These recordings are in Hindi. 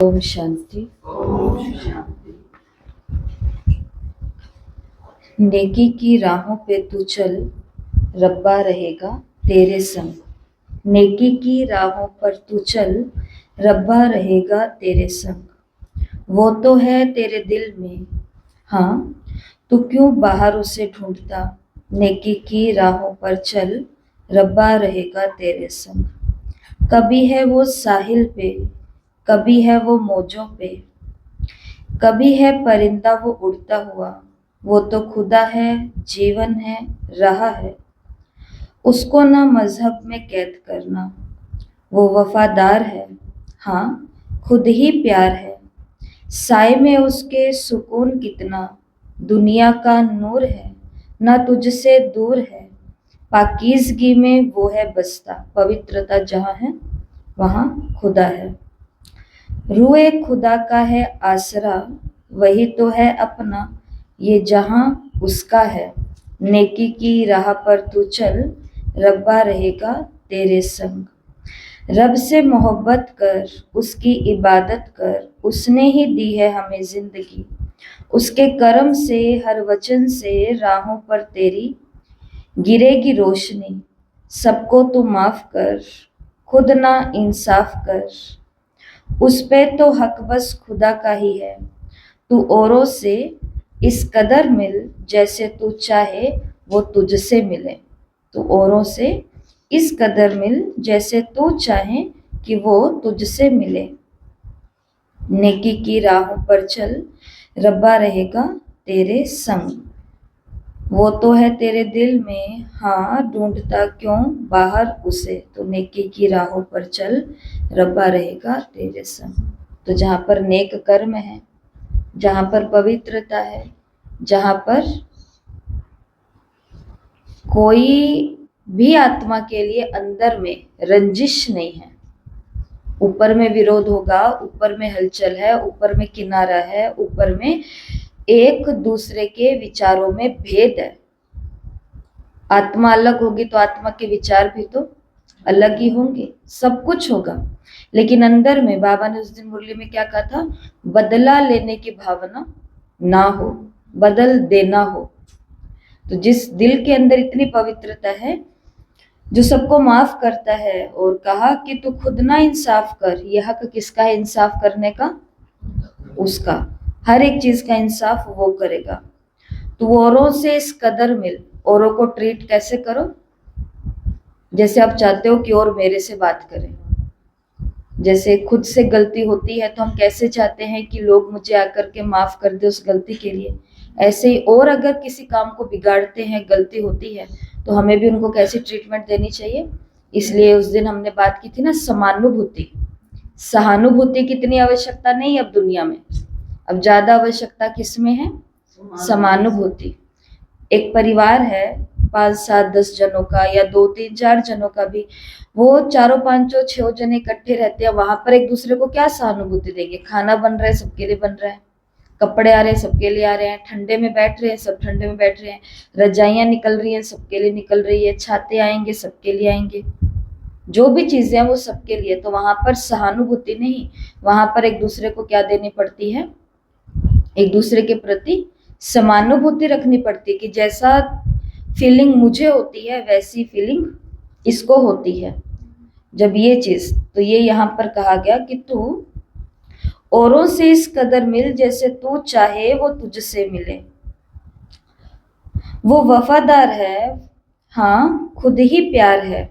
ओम शांति। नेकी की राहों पे तू चल, रब्बा रहेगा तेरे संग। नेकी की राहों पर तू चल, रब्बा रहेगा तेरे संग। वो तो है तेरे दिल में, हाँ, तू क्यों बाहर उसे ढूंढता। नेकी की राहों पर चल, रब्बा रहेगा तेरे संग। कभी है वो साहिल पे, कभी है वो मौजों पे, कभी है परिंदा वो उड़ता हुआ। वो तो खुदा है, जीवन है, रहा है। उसको ना मजहब में कैद करना। वो वफादार है, हाँ, खुद ही प्यार है। साए में उसके सुकून कितना, दुनिया का नूर है, ना तुझसे दूर है। पाकीज़गी में वो है बसता, पवित्रता जहाँ है वहाँ खुदा है। रूए खुदा का है आसरा, वही तो है अपना, ये जहां उसका है। नेकी की राह पर तू चल, रब्बा रहेगा तेरे संग। रब से मोहब्बत कर, उसकी इबादत कर, उसने ही दी है हमें जिंदगी। उसके करम से, हर वचन से राहों पर तेरी गिरेगी रोशनी। सबको तू माफ कर, खुद ना इंसाफ कर। उस पे तो हक बस खुदा का ही है। तू औरों से इस कदर मिल, जैसे तू चाहे वो तुझसे मिले। तू औरों से इस कदर मिल, जैसे तू चाहे कि वो तुझसे मिले। नेकी की राहों पर चल, रब्बा रहेगा तेरे संग। वो तो है तेरे दिल में, हाँ, ढूंढता क्यों बाहर उसे। तो नेकी की राहों पर चल, रब्बा रहेगा तेरे संग। तो जहाँ पर नेक कर्म है, जहाँ पर पवित्रता है, जहाँ पर कोई भी आत्मा के लिए अंदर में रंजिश नहीं है, ऊपर में विरोध होगा, ऊपर में हलचल है, ऊपर में किनारा है, ऊपर में एक दूसरे के विचारों में भेद है। आत्मा अलग होगी तो आत्मा के विचार भी तो अलग ही होंगे, सब कुछ होगा। लेकिन अंदर में बाबा ने उस दिन मुरली में क्या कहा था, बदला लेने की भावना ना हो, बदल देना हो। तो जिस दिल के अंदर इतनी पवित्रता है, जो सबको माफ करता है, और कहा कि तू खुद ना इंसाफ कर। यह हक किसका है इंसाफ करने का? उसका। हर एक चीज का इंसाफ वो करेगा। तो औरों से इस कदर मिल, औरों को ट्रीट कैसे करो, जैसे आप चाहते हो कि और मेरे से बात करें। जैसे खुद से गलती होती है तो हम कैसे चाहते हैं कि लोग मुझे आकर के माफ कर दे उस गलती के लिए, ऐसे ही और अगर किसी काम को बिगाड़ते हैं, गलती होती है, तो हमें भी उनको कैसी ट्रीटमेंट देनी चाहिए। इसलिए उस दिन हमने बात की थी ना, समानुभूति। सहानुभूति की इतनी आवश्यकता नहीं अब दुनिया में। अब ज्यादा आवश्यकता किसमें है? समानुभूति। एक परिवार है 5 7 10 जनों का, या 2 3 4 जनों का भी, वो चारों पांचों 6 जने इकट्ठे रहते हैं, वहां पर एक दूसरे को क्या सहानुभूति देंगे? खाना बन रहा है, सबके लिए बन रहा है, कपड़े आ रहे हैं, सबके लिए आ रहे हैं, ठंडे में बैठ रहे हैं, सब ठंडे में बैठ रहे हैं, रजाइयां निकल रही हैं, सबके लिए निकल रही है, छाते आएंगे, सबके लिए आएंगे, जो भी चीजें हैं वो सबके लिए। तो वहां पर सहानुभूति नहीं, वहां पर एक दूसरे को क्या देनी पड़ती है? एक दूसरे के प्रति समानुभूति रखनी पड़ती है, कि जैसा फीलिंग मुझे होती है वैसी फीलिंग इसको होती है। जब ये चीज, तो ये यहाँ पर कहा गया कि तू औरों से इस कदर मिल, जैसे तू चाहे वो तुझसे मिले। वो वफादार है, हाँ, खुद ही प्यार है।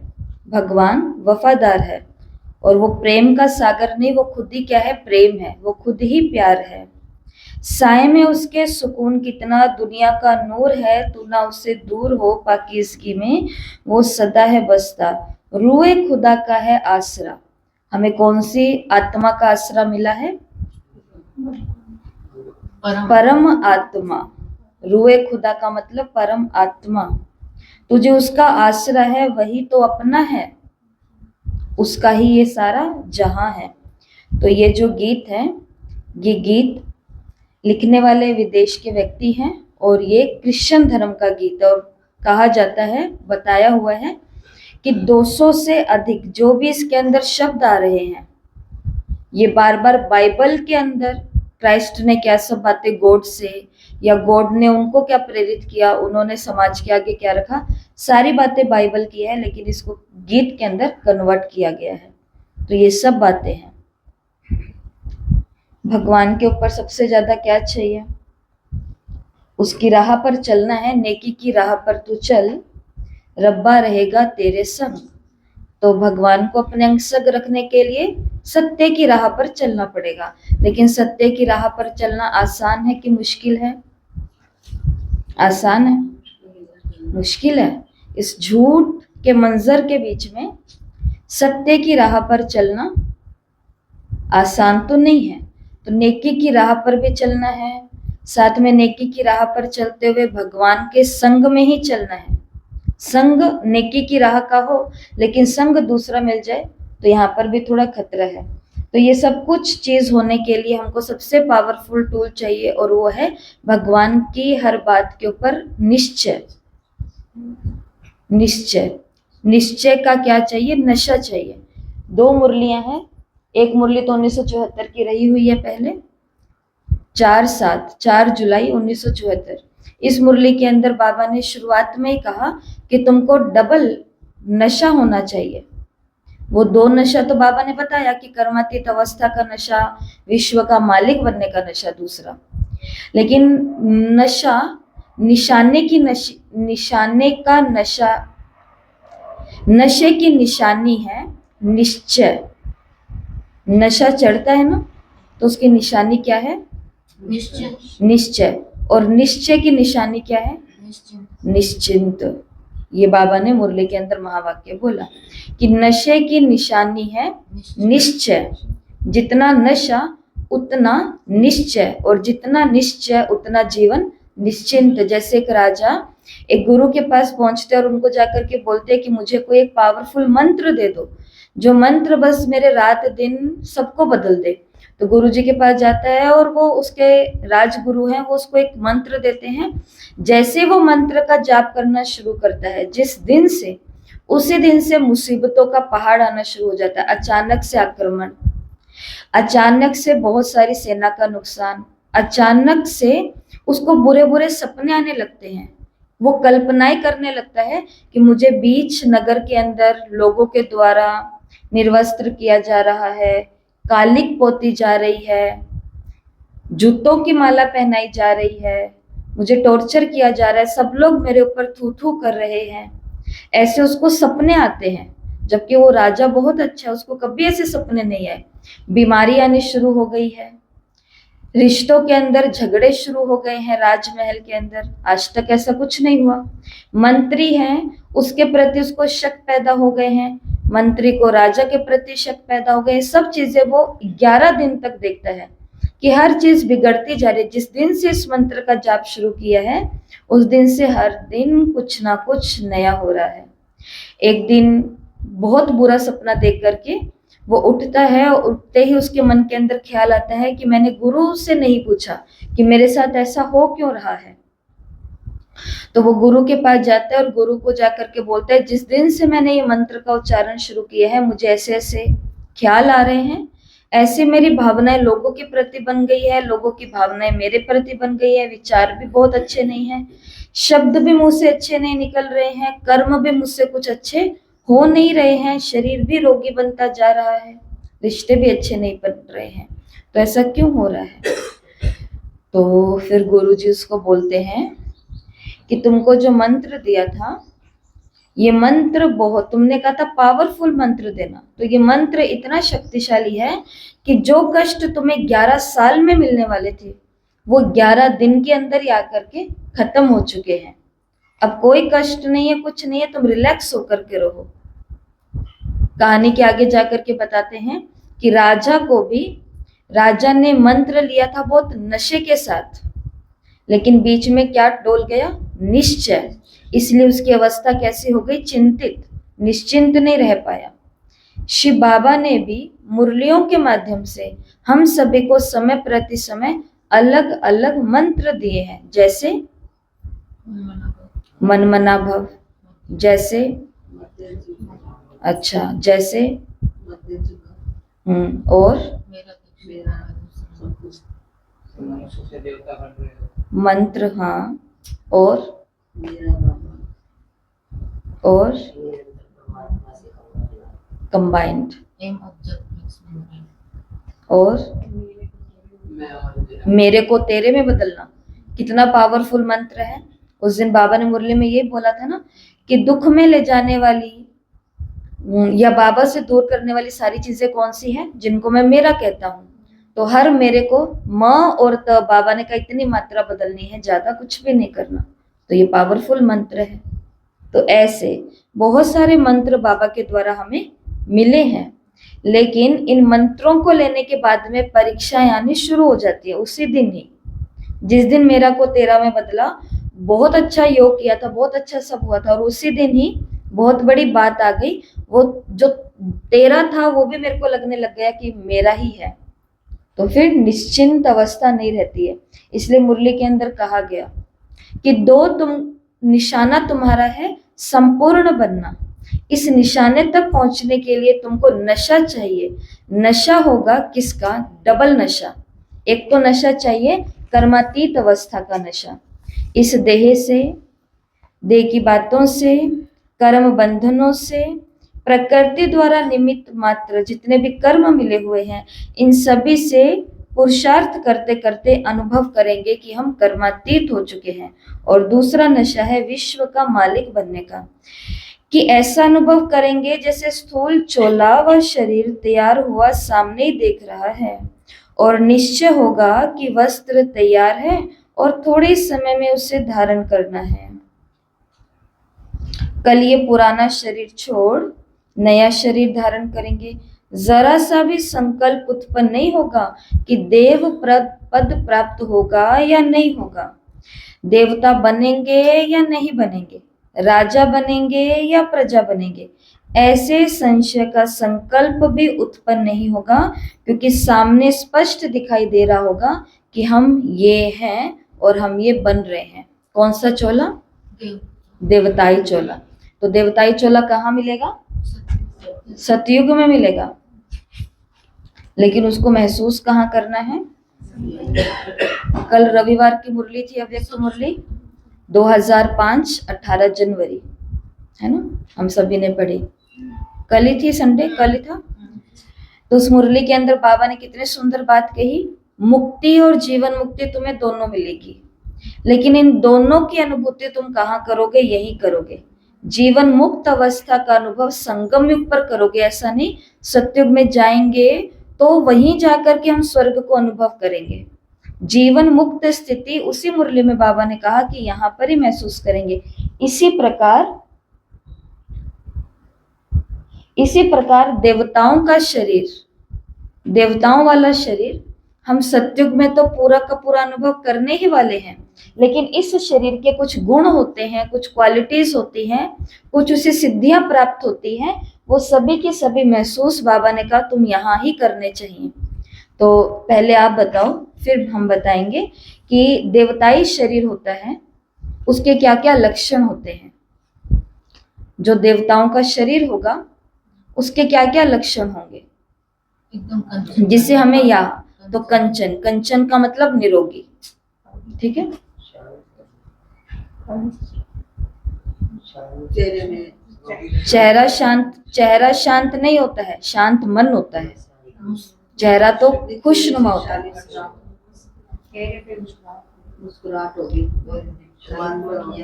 भगवान वफादार है, और वो प्रेम का सागर नहीं, वो खुद ही क्या है? प्रेम है, वो खुद ही प्यार है। साए में उसके सुकून कितना, दुनिया का नूर है, तू ना उससे दूर हो। पाकीज़गी में वो सदा है बसता, रूए खुदा का है आसरा। हमें कौन सी आत्मा का आसरा मिला है? परम आत्मा। रूए खुदा का मतलब परम आत्मा। तुझे उसका आसरा है, वही तो अपना है, उसका ही ये सारा जहां है। तो ये जो गीत है, ये गीत लिखने वाले विदेश के व्यक्ति हैं, और ये क्रिश्चियन धर्म का गीत है। और कहा जाता है, बताया हुआ है कि 200 से अधिक जो भी इसके अंदर शब्द आ रहे हैं, ये बार बार बाइबल के अंदर क्राइस्ट ने क्या सब बातें गॉड से, या गॉड ने उनको क्या प्रेरित किया, उन्होंने समाज के आगे क्या रखा, सारी बातें बाइबल की है, लेकिन इसको गीत के अंदर कन्वर्ट किया गया है। तो ये सब बातें हैं। भगवान के ऊपर सबसे ज्यादा क्या चाहिए? उसकी राह पर चलना है, नेकी की राह पर तू चल, रब्बा रहेगा तेरे संग। तो भगवान को अपने अंग संग रखने के लिए सत्य की राह पर चलना पड़ेगा। लेकिन सत्य की राह पर चलना आसान है कि मुश्किल है? आसान है? मुश्किल है। इस झूठ के मंजर के बीच में सत्य की राह पर चलना आसान तो नहीं है। तो नेकी की राह पर भी चलना है, साथ में नेकी की राह पर चलते हुए भगवान के संग में ही चलना है। संग नेकी की राह का हो, लेकिन संग दूसरा मिल जाए तो यहाँ पर भी थोड़ा खतरा है। तो ये सब कुछ चीज होने के लिए हमको सबसे पावरफुल टूल चाहिए, और वो है भगवान की हर बात के ऊपर निश्चय। निश्चय, निश्चय का क्या चाहिए? नशा चाहिए। 2 मुरलियां हैं। एक मुरली तो 1974 की रही हुई है पहले, 4 जुलाई 1974। इस मुरली के अंदर बाबा ने शुरुआत में ही कहा कि तुमको डबल नशा होना चाहिए। वो 2 नशा तो बाबा ने बताया कि कर्मातीत अवस्था का नशा, विश्व का मालिक बनने का नशा दूसरा। लेकिन नशा, निशाने का नशा, नशे की निशानी है निश्चय। नशा चढ़ता है ना, तो उसकी निशानी क्या है? निश्चय। निश्चय। और निश्चय की निशानी क्या है? निश्चिंत। ये बाबा ने मुरली के अंदर महावाक्य बोला कि नशे की निशानी है निश्चय। जितना नशा उतना निश्चय, और जितना निश्चय उतना जीवन निश्चिंत। जैसे एक राजा एक गुरु के पास पहुंचते और उनको जाकर के बोलते हैं कि मुझे कोई एक पावरफुल मंत्र दे दो, जो मंत्र बस मेरे रात दिन सबको बदल दे। तो गुरु जी के पास जाता है और वो उसके राजगुरु हैं, वो उसको एक मंत्र देते हैं। जैसे वो मंत्र का जाप करना शुरू करता है, जिस दिन से, उसी दिन से मुसीबतों का पहाड़ आना शुरू हो जाता है। अचानक से आक्रमण, अचानक से बहुत सारी सेना का नुकसान, अचानक से उसको बुरे बुरे सपने आने लगते हैं। वो कल्पनाएं करने लगता है कि मुझे बीच नगर के अंदर लोगों के द्वारा निर्वस्त्र किया जा रहा है, कालिक पोती जा रही है, जूतों की माला पहनाई जा रही है, मुझे टॉर्चर किया जा रहा है, सब लोग मेरे ऊपर थू थू कर रहे हैं। ऐसे उसको सपने आते हैं, जबकि वो राजा बहुत अच्छा है, उसको कभी ऐसे सपने नहीं आए। बीमारी आनी शुरू हो गई है, रिश्तों के अंदर झगड़े शुरू हो गए हैं राजमहल के अंदर। आज तक ऐसा कुछ नहीं हुआ। मंत्री हैं, उसके प्रति उसको शक पैदा हो गए हैं, मंत्री को राजा के प्रति शक पैदा हो गए। सब चीजें वो 11 दिन तक देखता है कि हर चीज बिगड़ती जा रही है। जिस दिन से इस मंत्र का जाप शुरू किया है, उस दिन से हर दिन कुछ ना कुछ नया हो रहा है। एक दिन बहुत बुरा सपना देख करके वो उठता है, और उठते ही उसके मन के अंदर ख्याल आता है कि मैंने गुरु से नहीं पूछा कि मेरे साथ ऐसा हो क्यों रहा है। तो वो गुरु के पास जाता है और गुरु को जाकर के बोलता है, जिस दिन से मैंने ये मंत्र का उच्चारण शुरू किया है, मुझे ऐसे ऐसे ख्याल आ रहे हैं, ऐसे मेरी भावनाएं लोगों के प्रति बन गई है, लोगों की भावनाएं मेरे प्रति बन गई है, विचार भी बहुत अच्छे नहीं है, शब्द भी मुंह से अच्छे नहीं निकल रहे हैं, कर्म भी मुझसे कुछ अच्छे हो नहीं रहे हैं, शरीर भी रोगी बनता जा रहा है, रिश्ते भी अच्छे नहीं बन रहे हैं। तो ऐसा क्यों हो रहा है? तो फिर गुरुजी उसको बोलते हैं कि तुमको जो मंत्र दिया था, ये मंत्र बहुत, तुमने कहा था पावरफुल मंत्र देना, तो ये मंत्र इतना शक्तिशाली है कि जो कष्ट तुम्हें 11 साल में मिलने वाले थे, वो 11 दिन के अंदर ही आकर के खत्म हो चुके हैं। अब कोई कष्ट नहीं है, कुछ नहीं है, तुम रिलैक्स होकर के रहो। कहानी के आगे जाकर के बताते हैं कि राजा ने मंत्र लिया था बहुत नशे के साथ, लेकिन बीच में क्या डोल गया? निश्चय। इसलिए उसकी अवस्था कैसी हो गई? चिंतित, निश्चिंत नहीं रह पाया। शिव बाबा ने भी मुरलियों के माध्यम से हम सभी को समय प्रति समय अलग अलग मंत्र दिए हैं। जैसे मनमना भव, जैसे, अच्छा, जैसे और मनुष्य से देवता बन रहे हो। मंत्र, हाँ, और कंबाइंड, और मेरे को तेरे में बदलना। कितना पावरफुल मंत्र है। उस दिन बाबा ने मुरली में ये बोला था ना कि दुख में ले जाने वाली या बाबा से दूर करने वाली सारी चीजें कौन सी हैं, जिनको मैं मेरा कहता हूँ। तो हर मेरे को म और त, बाबा ने कहा इतनी मात्रा बदलनी है, ज्यादा कुछ भी नहीं करना। तो ये पावरफुल मंत्र है। तो ऐसे बहुत सारे मंत्र बाबा के द्वारा हमें मिले हैं, लेकिन इन मंत्रों को लेने के बाद में परीक्षाएं आनी शुरू हो जाती है उसी दिन ही। जिस दिन मेरा को तेरा में बदला, बहुत अच्छा योग किया था, बहुत अच्छा सब हुआ था, और उसी दिन ही बहुत बड़ी बात आ गई। वो जो तेरा था वो भी मेरे को लगने लग गया कि मेरा ही है। तो फिर निश्चिंत अवस्था नहीं रहती है। इसलिए मुरली के अंदर कहा गया कि निशाना तुम्हारा है संपूर्ण बनना। इस निशाने तक पहुंचने के लिए तुमको नशा चाहिए। नशा होगा किसका? डबल नशा। एक तो नशा चाहिए कर्मातीत अवस्था का नशा, इस देह से, देह की बातों से, कर्म बंधनों से, प्रकृति द्वारा निमित्त मात्र जितने भी कर्म मिले हुए हैं, इन सभी से पुरुषार्थ करते करते अनुभव करेंगे कि हम कर्मातीत हो चुके हैं। और दूसरा नशा है विश्व का मालिक बनने का, कि ऐसा अनुभव करेंगे जैसे स्थूल चोला व शरीर तैयार हुआ सामने ही देख रहा है, और निश्चय होगा कि वस्त्र तैयार है और थोड़े समय में उसे धारण करना है। कल ये पुराना शरीर छोड़ नया शरीर धारण करेंगे। जरा सा भी संकल्प उत्पन्न नहीं होगा कि देव पद प्राप्त होगा या नहीं होगा, देवता बनेंगे या नहीं बनेंगे, राजा बनेंगे या प्रजा बनेंगे। ऐसे संशय का संकल्प भी उत्पन्न नहीं होगा, क्योंकि सामने स्पष्ट दिखाई दे रहा होगा कि हम ये हैं और हम ये बन रहे हैं। कौन सा चोला? देवताई चोला। तो देवताई चोला कहाँ मिलेगा? सतयुग में मिलेगा। लेकिन उसको महसूस कहाँ करना है? कल रविवार की मुरली थी, अव्यक्त मुरली 2005 18 जनवरी, है ना, हम सभी ने पढ़ी। कल ही थी, संडे कल ही था। तो उस मुरली के अंदर बाबा ने कितने सुंदर बात कही। मुक्ति और जीवन मुक्ति तुम्हें दोनों मिलेगी, लेकिन इन दोनों की अनुभूति तुम कहाँ करोगे? यही करोगे। जीवन मुक्त अवस्था का अनुभव संगम युग पर करोगे, ऐसा नहीं सतयुग में जाएंगे तो वहीं जाकर के हम स्वर्ग को अनुभव करेंगे। जीवन मुक्त स्थिति उसी मुरली में बाबा ने कहा कि यहाँ पर ही महसूस करेंगे। इसी प्रकार देवताओं का शरीर, देवताओं वाला शरीर हम सतयुग में तो पूरा का पूरा अनुभव करने ही वाले हैं, लेकिन इस शरीर के कुछ गुण होते हैं, कुछ क्वालिटीज होती हैं, कुछ उसे सिद्धियां प्राप्त होती हैं, वो सभी की सभी महसूस बाबा ने कहा तुम यहाँ ही करने चाहिए। तो पहले आप बताओ, फिर हम बताएंगे कि देवताई शरीर होता है उसके क्या क्या लक्षण होते हैं। जो देवताओं का शरीर होगा उसके क्या क्या लक्षण होंगे, जिससे हमें तो कंचन, कंचन का मतलब निरोगी, ठीक है। चेहरा शांत नहीं होता है, शांत मन होता है। चेहरा तो खुशनुमा होता है।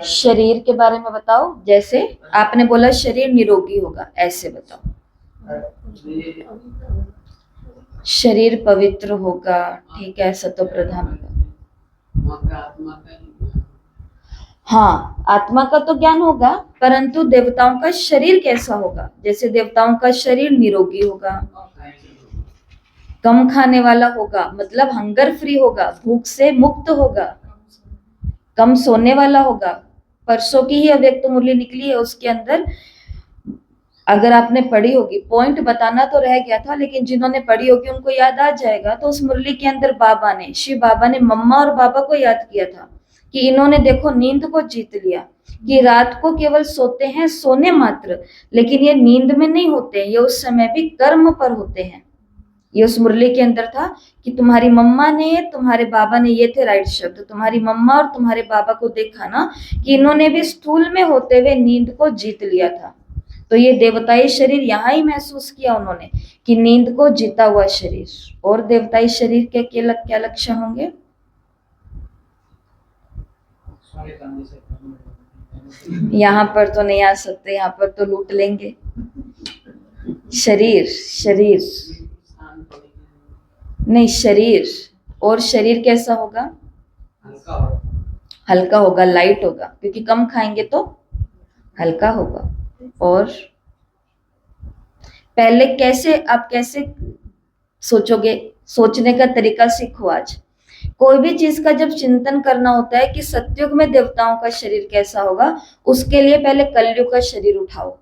शरीर के बारे में बताओ, जैसे आपने बोला शरीर निरोगी होगा, ऐसे बताओ। शरीर पवित्र होगा, ठीक है, सतो प्रधान होगा। हाँ, आत्मा का तो ज्ञान होगा, परंतु देवताओं का शरीर कैसा होगा? जैसे देवताओं का शरीर निरोगी होगा, कम खाने वाला होगा, मतलब हंगर फ्री होगा, भूख से मुक्त होगा, कम सोने वाला होगा। परसों की ही अव्यक्त मुरली निकली है, उसके अंदर अगर आपने पढ़ी होगी, पॉइंट बताना तो रह गया था, लेकिन जिन्होंने पढ़ी होगी उनको याद आ जाएगा। तो उस मुरली के अंदर बाबा ने, शिव बाबा ने मम्मा और बाबा को याद किया था कि इन्होंने देखो नींद को जीत लिया, कि रात को केवल सोते हैं, सोने मात्र, लेकिन ये नींद में नहीं होते, ये उस समय भी कर्म पर होते हैं। ये उस मुरली के अंदर था कि तुम्हारी मम्मा ने, तुम्हारे बाबा ने, ये थे राइट शब्द, तुम्हारी मम्मा और तुम्हारे बाबा को देखा ना कि इन्होंने भी स्थूल में होते हुए नींद को जीत लिया था। तो ये देवताई शरीर यहाँ ही महसूस किया उन्होंने कि नींद को जीता हुआ शरीर। और देवताई शरीर के क्या लक्ष्य होंगे? यहाँ पर तो नहीं आ सकते, यहाँ पर तो लूट लेंगे। शरीर नहीं, शरीर। और शरीर कैसा होगा? हल्का होगा, लाइट होगा, क्योंकि कम खाएंगे तो हल्का होगा। और पहले आप कैसे सोचोगे? सोचने का तरीका सीखो आज। कोई भी चीज का जब चिंतन करना होता है कि सतयुग में देवताओं का शरीर कैसा होगा, उसके लिए पहले कलयुग का शरीर उठाओ।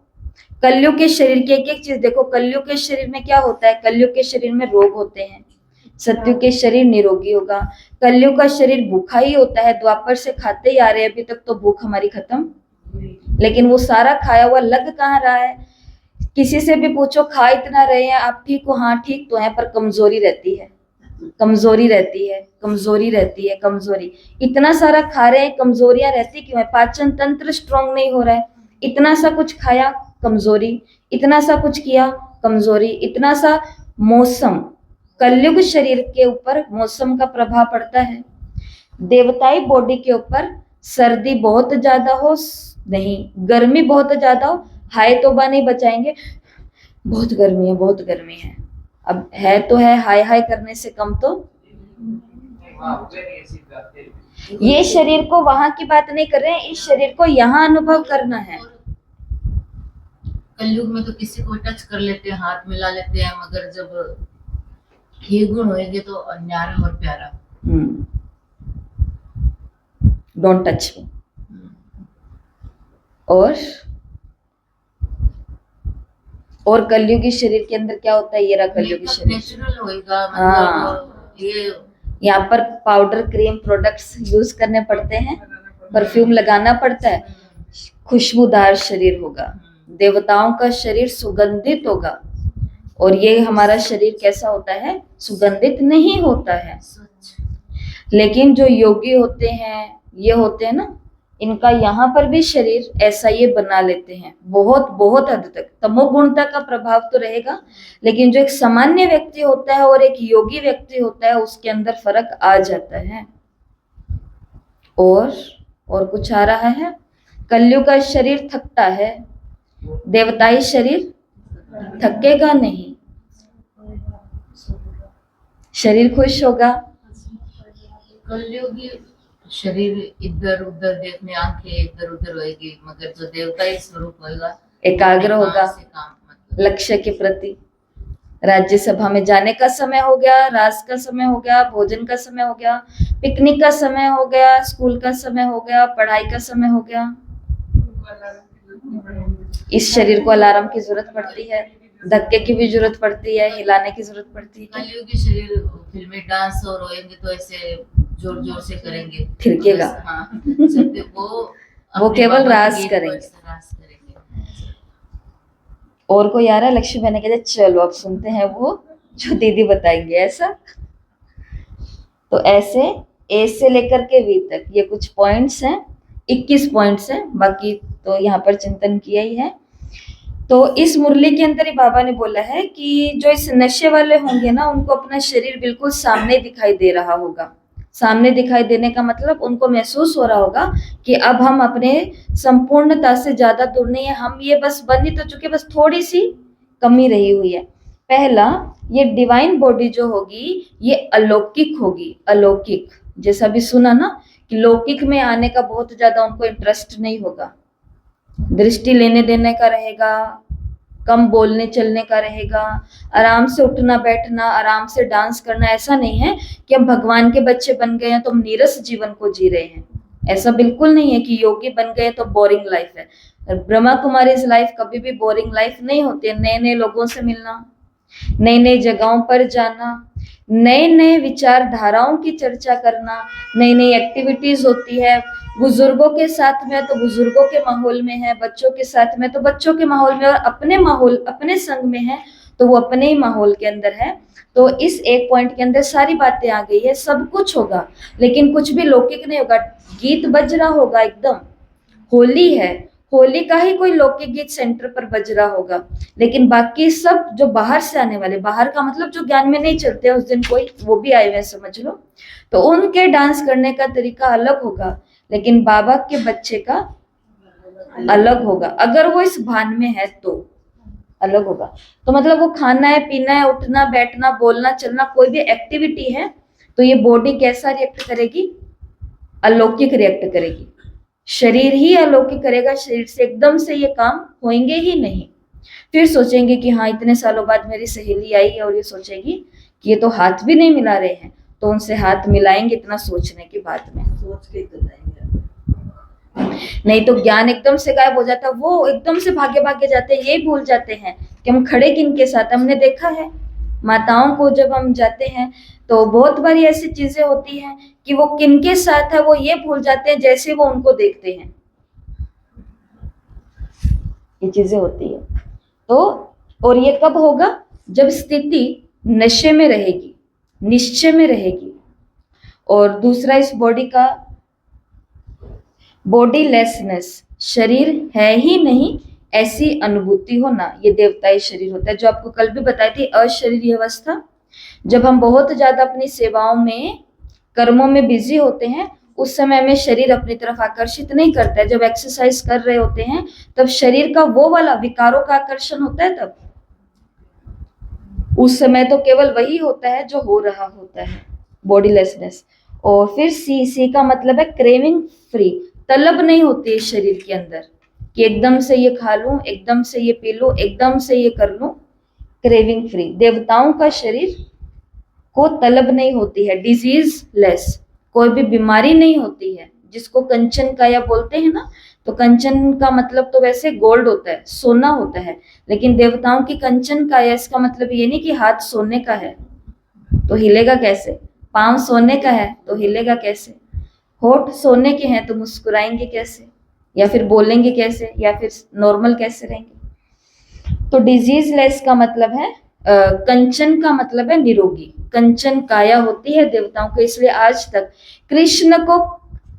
कलयुग के शरीर की एक एक चीज देखो। कलयुग के शरीर में क्या होता है? कलयुग के शरीर में रोग होते हैं। सतयुग के शरीर निरोगी होगा। कलयुग का शरीर भूखा ही होता है। द्वापर से खाते ही आ रहे हैं, अभी तक तो भूख हमारी खत्म, लेकिन वो सारा खाया हुआ लग कहाँ रहा है? किसी से भी पूछो, खा इतना रहे हैं आप, ठीक हो? हाँ ठीक तो है, पर कमजोरी रहती है, कमजोरी रहती है, कमजोरी रहती है, कमजोरी। इतना सारा खा रहे हैं, कमजोरियां रहती क्यों है? पाचन तंत्र स्ट्रांग नहीं हो रहा है। इतना सा कुछ खाया, कमजोरी। इतना सा कुछ किया, कमजोरी। इतना सा मौसम, कलयुग शरीर के ऊपर मौसम का प्रभाव पड़ता है। देवताई बॉडी के ऊपर सर्दी बहुत ज्यादा हो, नहीं गर्मी बहुत ज्यादा हो, हाय तौबा नहीं बचाएंगे, बहुत गर्मी है, बहुत गर्मी है। अब है तो है, हाय हाय करने से कम तो। ये शरीर को वहां की बात नहीं कर रहे हैं, इस शरीर को यहाँ अनुभव करना है। कलयुग में तो किसी को टच कर लेते हैं, हाथ मिला लेते हैं, मगर जब ये गुण होएंगे तो न्यारा और प्यारा। Don't touch me. और कलयुगी शरीर के अंदर क्या होता है? ये रहा कलयुगी शरीर, नेचुरल होएगा, हाँ। ये यहाँ पर पाउडर, क्रीम, प्रोडक्ट्स यूज करने पड़ते हैं, परफ्यूम लगाना पड़ता है, खुशबूदार शरीर होगा। देवताओं का शरीर सुगंधित होगा, और ये हमारा शरीर कैसा होता है? सुगंधित नहीं होता है। लेकिन जो योगी होते हैं, ये होते हैं ना, इनका यहाँ पर भी शरीर ऐसा ये बना लेते हैं, बहुत बहुत हद तक। तमोगुणता का प्रभाव तो रहेगा, लेकिन जो एक सामान्य व्यक्ति होता है और एक योगी व्यक्ति होता है, उसके अंदर फर्क आ जाता है। और कुछ आ रहा है? कलयुग का शरीर थकता है, देवताई शरीर थकेगा नहीं, शरीर खुश होगा। कलयुगी शरीर इधर उधर देखने, आंखें इधर उधर होएगी, मगर जो देवताई स्वरूप होएगा एकाग्र होगा लक्ष्य के प्रति। राज्यसभा में जाने का समय हो गया, रास का समय हो गया, भोजन का समय हो गया, पिकनिक का समय हो गया, स्कूल का समय हो गया, पढ़ाई का समय हो गया। इस शरीर को अलार्म की जरूरत पड़ती है, धक्के की भी जरूरत पड़ती है, हिलाने की जरूरत पड़ती है। कलयुगी शरीर फिल्मी डांस और होएंगे तो ऐसे जोर जोर से करेंगे, थिरकेगा। हाँ, वो केवल रास करेंगे। और कोई आ रहा है? लक्ष्मी बहने कहते चलो अब सुनते हैं वो जो दीदी बताएंगे। ऐसा तो ऐसे ए से लेकर के वी तक ये कुछ पॉइंट्स हैं, 21 पॉइंट्स हैं, बाकी तो यहाँ पर चिंतन किया ही है। तो इस मुरली के अंदर ही बाबा ने बोला है कि जो इस नशे वाले होंगे ना, उनको अपना शरीर बिल्कुल सामने दिखाई दे रहा होगा। सामने दिखाई देने का मतलब उनको महसूस हो रहा होगा कि अब हम अपने संपूर्णता से ज्यादा दूर नहीं है, हम ये बस बन ही तो चुके, बस थोड़ी सी कमी रही हुई है। पहला, ये डिवाइन बॉडी जो होगी ये अलौकिक होगी। अलौकिक जैसा भी सुना ना कि लौकिक में आने का बहुत ज्यादा उनको इंटरेस्ट नहीं होगा। दृष्टि लेने देने का रहेगा, कम बोलने चलने का रहेगा, आराम से उठना बैठना, आराम से डांस करना। ऐसा नहीं है कि हम भगवान के बच्चे बन गए हैं तो हम नीरस जीवन को जी रहे हैं, ऐसा बिल्कुल नहीं है कि योगी बन गए तो बोरिंग लाइफ है। ब्रह्मा कुमारीज लाइफ कभी भी बोरिंग लाइफ नहीं होती है। नए नए लोगों से मिलना, नई नई जगहों पर जाना, नए नए विचारधाराओं की चर्चा करना, नई नई एक्टिविटीज होती है। बुजुर्गों के साथ में तो बुजुर्गों के माहौल में है, बच्चों के साथ में तो बच्चों के माहौल में, और अपने माहौल अपने संग में है तो वो अपने ही माहौल के अंदर है। तो इस एक पॉइंट के अंदर सारी बातें आ गई है, सब कुछ होगा लेकिन कुछ भी लौकिक नहीं होगा। गीत बज रहा होगा एकदम, होली है, होली का ही कोई लौकिक गीत सेंटर पर बज रहा होगा, लेकिन बाकी सब जो बाहर से आने वाले, बाहर का मतलब जो ज्ञान में नहीं चलते उस दिन कोई, वो भी आए हुए समझ लो, तो उनके डांस करने का तरीका अलग होगा, लेकिन बाबा के बच्चे का अलग होगा। अगर वो इस भान में है तो अलग होगा। तो मतलब वो खाना है, पीना है, उठना बैठना, बोलना चलना, कोई भी एक्टिविटी है तो ये बॉडी कैसा रिएक्ट करेगी? अलौकिक रिएक्ट करेगी। शरीर ही अलौकिक करेगा, शरीर से एकदम से ये काम होंगे ही नहीं। फिर सोचेंगे कि हाँ इतने सालों बाद मेरी सहेली आई और ये सोचेगी कि ये तो हाथ भी नहीं मिला रहे हैं, तो उनसे हाथ मिलाएंगे इतना सोचने के बाद में, सोच के तो जाएंगे। नहीं तो ज्ञान एकदम से गायब हो जाता है। वो एकदम से भागे भागे जाते हैं, यही भूल जाते हैं कि हम खड़े किनके साथ। हमने देखा है माताओं को जब हम जाते हैं तो बहुत बारी ऐसी चीजें होती हैं कि वो किनके साथ है वो ये भूल जाते हैं जैसे वो उनको देखते हैं। ये चीजें होती है। तो और ये कब होगा? जब स्थिति नशे में रहेगी, निश्चय में रहेगी। और दूसरा इस बॉडी का बॉडीलेसनेस, शरीर है ही नहीं ऐसी अनुभूति होना, ये देवताई शरीर होता है। जो आपको कल भी बताई थी अशरीरी अवस्था, जब हम बहुत ज्यादा अपनी सेवाओं में, कर्मों में बिजी होते हैं, उस समय में शरीर अपनी तरफ आकर्षित नहीं करता है। जब एक्सरसाइज कर रहे होते हैं तब शरीर का वो वाला विकारों का आकर्षण होता है, तब उस समय तो केवल वही होता है जो हो रहा होता है, बॉडीलेसनेस। और फिर सी का मतलब है क्रेविंग फ्री, तलब नहीं होती है शरीर के अंदर कि एकदम से ये खा लूं, एकदम से ये पी लूं, एकदम से ये कर लूं, क्रेविंग फ्री। देवताओं का शरीर को तलब नहीं होती है, डिजीज लेस, कोई भी बीमारी नहीं होती है, जिसको कंचन काया बोलते हैं ना। तो कंचन का मतलब तो वैसे गोल्ड होता है, सोना होता है, लेकिन देवताओं की कंचन काया इसका मतलब ये नहीं कि हाथ सोने का है तो हिलेगा कैसे, पांव सोने का है तो हिलेगा कैसे, होठ सोने के हैं तो मुस्कुराएंगे कैसे, या फिर बोलेंगे कैसे, या फिर नॉर्मल कैसे रहेंगे। तो डिजीज लेस का मतलब है कंचन का मतलब है निरोगी, कंचन काया होती है देवताओं को। इसलिए आज तक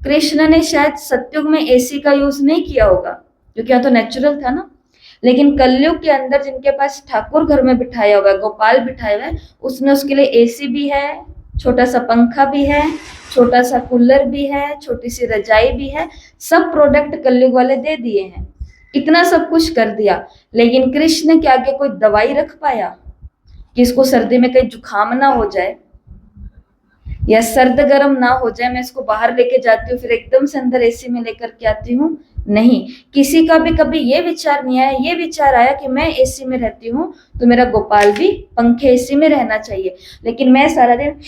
कृष्ण ने शायद सतयुग में एसी का यूज नहीं किया होगा क्योंकि यहाँ तो नेचुरल था ना, लेकिन कलयुग के अंदर जिनके पास ठाकुर घर में बिठाया हुआ है, गोपाल बिठाया हुआ है, उसने उसके लिए एसी भी है, छोटा सा पंखा भी है, छोटा सा कूलर भी है, छोटी सी रजाई भी है, सब प्रोडक्ट कलयुग वाले दे दिए हैं। इतना सब कुछ कर दिया, लेकिन कृष्ण के आगे कोई दवाई रख पाया कि इसको सर्दी में कहीं जुकाम ना हो जाए या सर्द गर्म ना हो जाए, मैं इसको बाहर लेके जाती हूँ फिर एकदम से अंदर एसी में लेकर के आती हूँ? नहीं, किसी का भी कभी ये विचार नहीं आया। ये विचार आया कि मैं एसी में रहती हूँ तो मेरा गोपाल भी पंखे एसी में रहना चाहिए, लेकिन मैं सारा दिन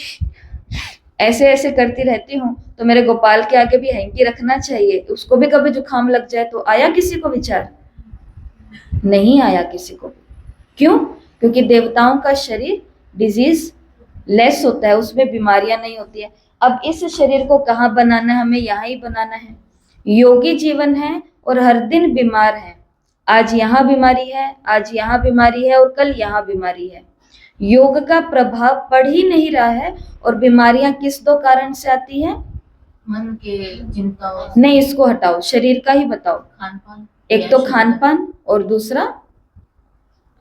ऐसे ऐसे करती रहती हूँ तो मेरे गोपाल के आगे भी हैंकी रखना चाहिए, उसको भी कभी जुकाम लग जाए तो आया किसी को विचार? नहीं आया किसी को। क्यों? क्योंकि देवताओं का शरीर डिजीज लेस होता है, उसमें बीमारियां नहीं होती है। अब इस शरीर को कहाँ बनाना है? हमें यहाँ ही बनाना है। योगी जीवन है और हर दिन बीमार है, आज यहाँ बीमारी है, आज यहाँ बीमारी है और कल यहाँ बीमारी है। योग का प्रभाव पड़ ही नहीं रहा है और बीमारियां किस दो कारण से आती है? मन के चिंताओं, नहीं, इसको हटाओ, शरीर का ही बताओ। खान पान, एक तो खान पान और दूसरा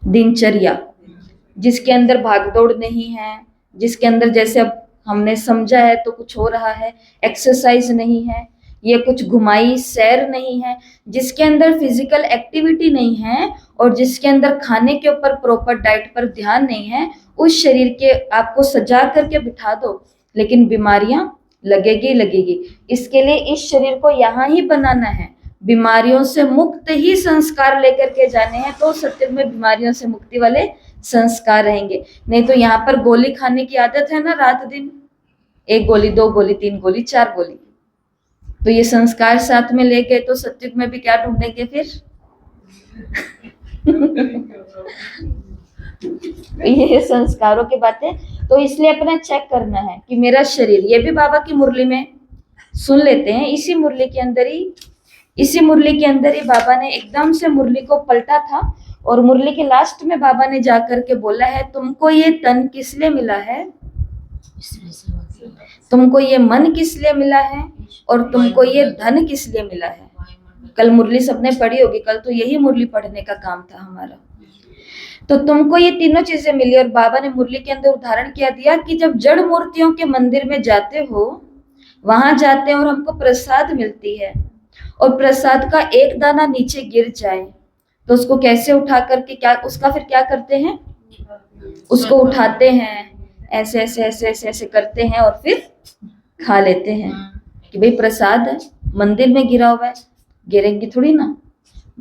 दिनचर्या, जिसके अंदर भागदौड़ नहीं है, जिसके अंदर जैसे अब हमने समझा है तो कुछ हो रहा है, एक्सरसाइज नहीं है, ये कुछ घुमाई सैर नहीं है, जिसके अंदर फिजिकल एक्टिविटी नहीं है और जिसके अंदर खाने के ऊपर प्रॉपर डाइट पर ध्यान नहीं है, उस शरीर के आपको सजा करके बिठा दो लेकिन बीमारियां लगेगी लगेगी। इसके लिए इस शरीर को यहाँ ही बनाना है, बीमारियों से मुक्त ही संस्कार लेकर के जाने हैं, तो सत्य में बीमारियों से मुक्ति वाले संस्कार रहेंगे। नहीं तो यहाँ पर गोली खाने की आदत है ना, रात दिन 1 गोली 2 गोली 3 गोली 4 गोली, तो ये संस्कार साथ में ले गए तो सत्युग में भी क्या ढूंढेंगे फिर? ये संस्कारों की बातें। तो इसलिए अपना चेक करना है कि मेरा शरीर, ये भी बाबा की मुरली में सुन लेते हैं। इसी मुरली के अंदर ही बाबा ने एकदम से मुरली को पलटा था और मुरली के लास्ट में बाबा ने जाकर के बोला है, तुमको ये तन किस लिए मिला है, इसलिए से मतलब तुमको ये मन किस लिए मिला है, और तुमको ये धन किस लिए मिला है। कल मुरली सबने पढ़ी होगी, कल तो यही मुरली पढ़ने का काम था हमारा। तो तुमको ये तीनों चीजें मिली। और बाबा ने मुरली के अंदर उदाहरण क्या दिया कि जब जड़ मूर्तियों के मंदिर में जाते हो, वहां जाते हैं और हमको प्रसाद मिलती है, और प्रसाद का एक दाना नीचे गिर जाए तो उसको कैसे उठा करके क्या उसका फिर क्या करते हैं, उसको उठाते हैं, ऐसे ऐसे ऐसे ऐसे ऐसे करते हैं और फिर खा लेते हैं कि भाई प्रसाद है, मंदिर में गिरा हुआ है, गिरेंगी थोड़ी ना।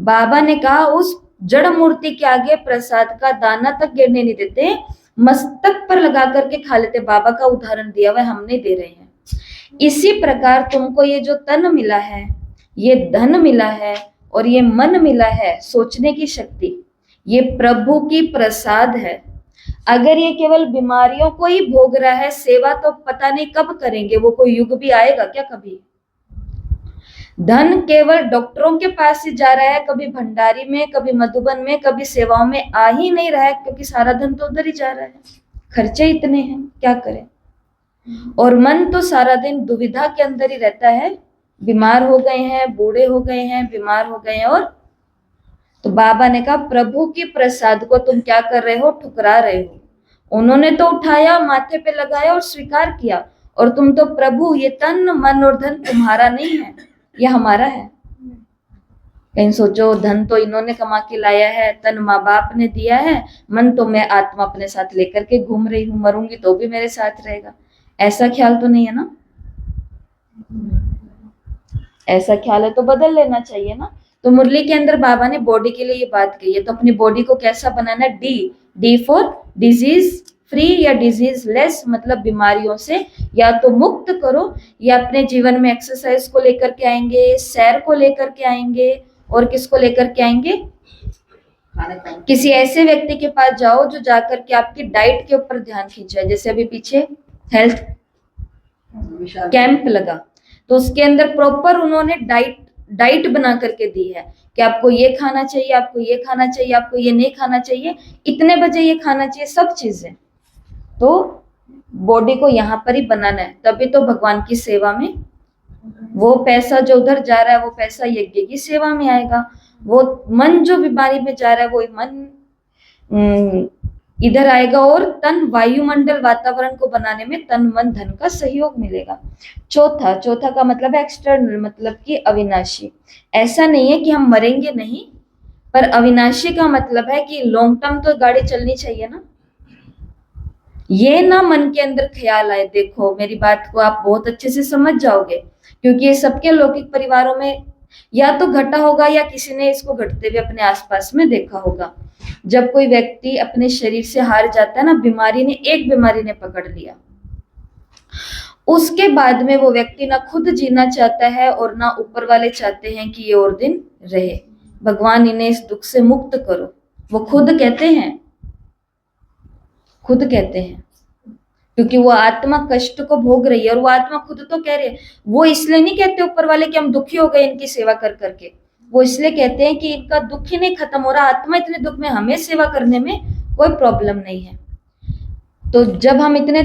बाबा ने कहा उस जड़ मूर्ति के आगे प्रसाद का दाना तक गिरने नहीं देते, मस्तक पर लगा करके खा लेते। बाबा का उदाहरण दिया हुआ है, हम नहीं दे रहे हैं। इसी प्रकार तुमको ये जो तन मिला है, ये धन मिला है और ये मन मिला है, सोचने की शक्ति, ये प्रभु की प्रसाद है। अगर ये केवल बीमारियों को ही भोग रहा है, सेवा तो पता नहीं कब करेंगे, वो कोई युग भी आएगा क्या कभी। धन केवल डॉक्टरों के पास ही जा रहा है, कभी भंडारी में, कभी मधुबन में, कभी सेवाओं में आ ही नहीं रहा है, क्योंकि सारा धन तो उधर ही जा रहा है, खर्चे इतने हैं, क्या करें। और मन तो सारा दिन दुविधा के अंदर ही रहता है, बीमार हो गए हैं, बूढ़े हो गए हैं, बीमार हो गए हैं। और तो बाबा ने कहा प्रभु की प्रसाद को तुम क्या कर रहे हो, ठुकरा रहे हो। उन्होंने तो उठाया, माथे पे लगाया और स्वीकार किया, और तुम तो प्रभु, ये तन मन और धन तुम्हारा नहीं है, ये हमारा है। कहीं सोचो, धन तो इन्होंने कमा के लाया है, तन माँ बाप ने दिया है, मन तो मैं आत्मा अपने साथ लेकर के घूम रही हूँ, मरूंगी तो भी मेरे साथ रहेगा, ऐसा ख्याल तो नहीं है ना। ऐसा ख्याल है तो बदल लेना चाहिए ना। तो मुरली के अंदर बाबा ने बॉडी के लिए ये बात कही है, तो अपनी बॉडी को कैसा बनाना, डी फॉर डिजीज फ्री या डिजीज लेस, मतलब बीमारियों से या तो मुक्त करो, या अपने जीवन में एक्सरसाइज को लेकर के आएंगे, सैर को लेकर के आएंगे, और किसको लेकर के आएंगे, किसी ऐसे व्यक्ति के पास जाओ जो जाकर के आपकी डाइट के ऊपर ध्यान खींचे। जैसे अभी पीछे हेल्थ कैंप लगा, तो उसके अंदर प्रॉपर उन्होंने डाइट बना करके दी है कि आपको ये खाना चाहिए, आपको ये खाना चाहिए, आपको ये नहीं खाना चाहिए, इतने बजे ये खाना चाहिए, सब चीजें। तो बॉडी को यहाँ पर ही बनाना है, तभी तो भगवान की सेवा में वो पैसा जो उधर जा रहा है, वो पैसा यज्ञ की सेवा में आएगा। वो मन जो बीमारी में जा रहा है, वो मन इधर आएगा, और तन वायुमंडल वातावरण को बनाने में तन मन धन का सहयोग मिलेगा। चौथा का मतलब है एक्सटर्नल, मतलब कि अविनाशी। ऐसा नहीं है कि हम मरेंगे नहीं, पर अविनाशी का मतलब है कि लॉन्ग टर्म तो गाड़ी चलनी चाहिए ना। ये ना मन के अंदर ख्याल आए, देखो मेरी बात को आप बहुत अच्छे से समझ जाओगे, क्योंकि ये सबके लौकिक परिवारों में या तो घटा होगा या किसी ने इसको घटते हुए अपने आसपास में देखा होगा। जब कोई व्यक्ति अपने शरीर से हार जाता है ना, एक बीमारी ने पकड़ लिया, उसके बाद में वो व्यक्ति ना खुद जीना चाहता है और ना ऊपर वाले चाहते हैं कि ये और दिन रहे, भगवान इन्हें इस दुख से मुक्त करो। वो खुद कहते हैं, क्योंकि वो आत्मा कष्ट को भोग रही है, और वो आत्मा खुद तो कह रही है। वो इसलिए नहीं कहते ऊपर वाले कि हम दुखी हो गए इनकी सेवा कर करके, वो इसलिए कहते हैं कि इनका दुख ही नहीं खत्म हो रहा, आत्मा इतने दुख में, हमें सेवा करने में कोई प्रॉब्लम नहीं है। तो जब हम इतने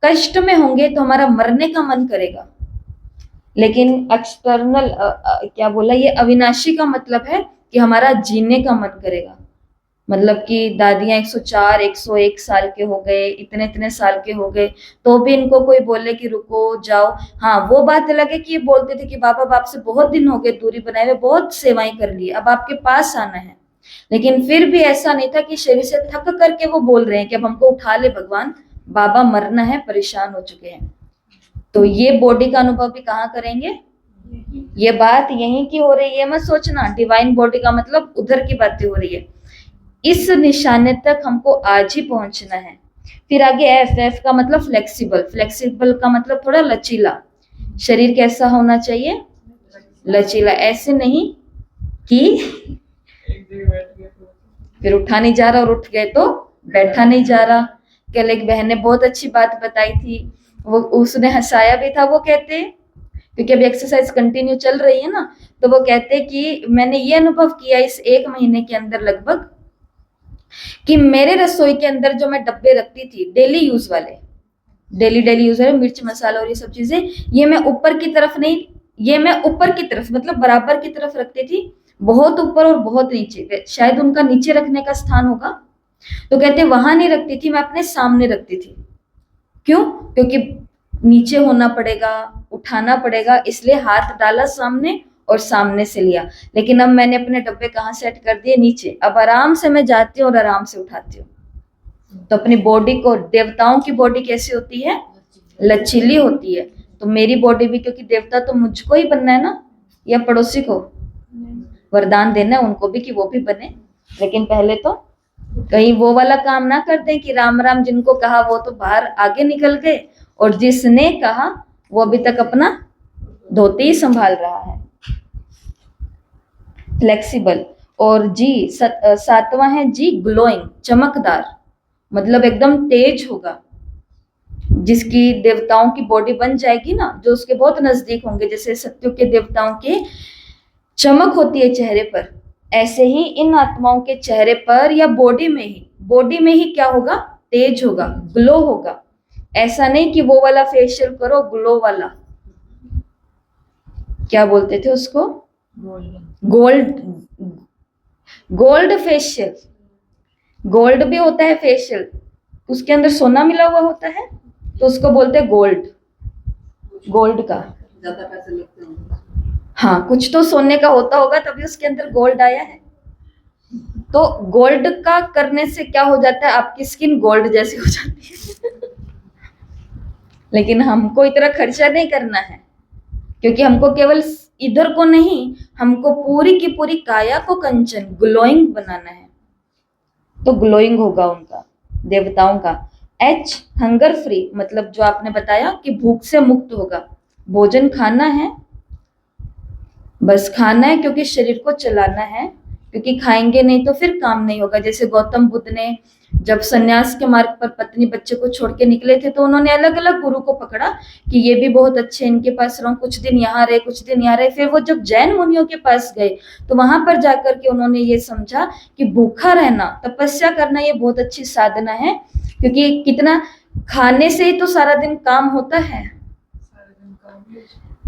कष्ट में होंगे तो हमारा मरने का मन करेगा, लेकिन एक्सटर्नल क्या बोला, ये अविनाशी का मतलब है कि हमारा जीने का मन करेगा। मतलब कि दादियां 104, 101 साल के हो गए, इतने साल के हो गए, तो भी इनको कोई बोले कि रुको जाओ। हाँ, वो बात अलग है कि ये बोलते थे कि बाबा बाप से बहुत दिन हो गए दूरी बनाए हुए, बहुत सेवाएं कर ली, अब आपके पास आना है। लेकिन फिर भी ऐसा नहीं था कि शरीर से थक करके वो बोल रहे हैं कि अब हमको उठा ले भगवान, बाबा मरना है, परेशान हो चुके हैं। तो ये बॉडी का अनुभव भी कहाँ करेंगे, ये बात यहीं की हो रही है, मत सोचना डिवाइन बॉडी का मतलब उधर की बातें हो रही है। इस निशाने तक हमको आज ही पहुंचना है। फिर आगे एफ का मतलब फ्लेक्सिबल का मतलब थोड़ा लचीला। शरीर कैसा होना चाहिए, लचीला, ऐसे नहीं कि फिर उठा नहीं जा रहा और उठ गए तो बैठा नहीं जा रहा। कल एक बहन ने बहुत अच्छी बात बताई थी, वो उसने हंसाया भी था। वो कहते, क्योंकि अभी एक्सरसाइज कंटिन्यू चल रही है ना, तो वो कहते कि मैंने ये अनुभव किया इस 1 महीने के अंदर लगभग कि मेरे रसोई के अंदर जो मैं डब्बे रखती थी डेली यूज वाले, मिर्च मसाला और ये सब चीजें, ये मैं ऊपर की तरफ नहीं, ये मैं ऊपर की तरफ मतलब बराबर की तरफ रखती थी, बहुत ऊपर और बहुत नीचे, शायद उनका नीचे रखने का स्थान होगा। तो कहते वहां नहीं रखती थी, मैं अपने सामने रखती थी। क्यों? क्योंकि नीचे होना पड़ेगा, उठाना पड़ेगा, इसलिए हाथ डाला सामने और सामने से लिया। लेकिन अब मैंने अपने डब्बे कहाँ सेट कर दिए? नीचे। अब आराम से मैं जाती हूँ और आराम से उठाती हूँ। तो अपनी बॉडी को, देवताओं की बॉडी कैसी होती है? लचीली होती है। तो मेरी बॉडी भी, क्योंकि देवता तो मुझको ही बनना है ना, या पड़ोसी को वरदान देना है उनको भी कि वो भी बने। लेकिन पहले तो कहीं वो वाला काम ना कर दें कि राम राम जिनको कहा वो तो बाहर आगे निकल गए, और जिसने कहा वो अभी तक अपना धोती ही संभाल रहा है। फ्लेक्सिबल। और जी सातवां है जी ग्लोइंग, चमकदार, मतलब एकदम तेज होगा। जिसकी देवताओं की बॉडी बन जाएगी ना, जो उसके बहुत नजदीक होंगे, जैसे सत्यु के देवताओं के चमक होती है चेहरे पर, ऐसे ही इन आत्माओं के चेहरे पर या बॉडी में ही क्या होगा? तेज होगा, ग्लो होगा। ऐसा नहीं कि वो वाला फेशियल करो ग्लो वाला, क्या बोलते थे उसको? Gold facial. गोल्ड भी होता है फेशियल, उसके अंदर सोना मिला हुआ होता है, तो उसको बोलते हैं गोल्ड का। ज्यादा पैसे लगते हैं। हाँ, कुछ तो सोने का होता होगा तभी उसके अंदर गोल्ड आया है। तो गोल्ड का करने से क्या हो जाता है? आपकी स्किन गोल्ड जैसी हो जाती है। लेकिन हमको इतना खर्चा नहीं करना है, क्योंकि हमको केवल इधर को नहीं, हमको पूरी की पूरी काया को कंचन ग्लोइंग बनाना है। तो ग्लोइंग होगा उनका, देवताओं का। एच हंगर फ्री, मतलब जो आपने बताया कि भूख से मुक्त होगा। भोजन खाना है, बस खाना है, क्योंकि शरीर को चलाना है, क्योंकि खाएंगे नहीं तो फिर काम नहीं होगा। जैसे गौतम बुद्ध ने जब सन्यास के मार्ग पर पत्नी बच्चे को छोड़ के निकले थे, तो उन्होंने अलग अलग गुरु को पकड़ा कि ये भी बहुत अच्छे, इनके पास रहूं, कुछ दिन यहाँ रहे, कुछ दिन यहाँ रहे। फिर वो जब जैन मुनियों के पास गए, तो वहां पर जाकर के उन्होंने ये समझा कि भूखा रहना, तपस्या करना, ये बहुत अच्छी साधना है, क्योंकि कितना खाने से ही तो सारा दिन काम होता है।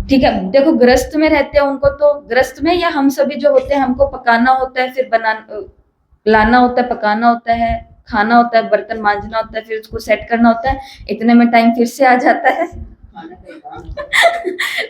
ठीक है, देखो ग्रस्त में रहते हैं, उनको तो ग्रस्त में या हम सभी जो होते हैं, हमको पकाना होता है, फिर लाना होता है, पकाना होता है, खाना होता है, बर्तन मांजना होता है, फिर उसको सेट करना होता है। इतने में टाइम फिर से आ जाता है।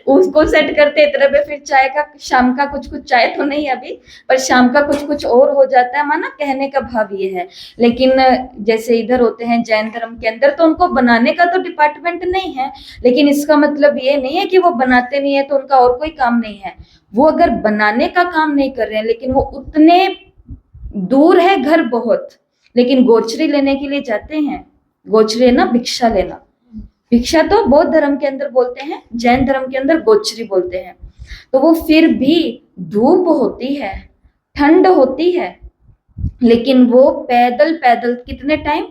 उसको सेट करते इतने में फिर चाय का, शाम का कुछ चाय तो नहीं अभी, पर शाम का कुछ और हो जाता है। माना कहने का भाव ये है। लेकिन जैसे इधर होते हैं जैन धर्म के अंदर, तो उनको बनाने का तो डिपार्टमेंट नहीं है, लेकिन इसका मतलब ये नहीं है कि वो बनाते नहीं है तो उनका और कोई काम नहीं है। वो अगर बनाने का काम नहीं कर रहे हैं, लेकिन वो उतने दूर है घर बहुत, लेकिन गोचरी लेने के लिए जाते हैं। गोचरी है ना, भिक्षा लेना। भिक्षा तो बौद्ध धर्म के अंदर बोलते हैं, जैन धर्म के अंदर गोचरी बोलते हैं। तो वो फिर भी धूप होती है, ठंड होती है, लेकिन वो पैदल पैदल कितने टाइम?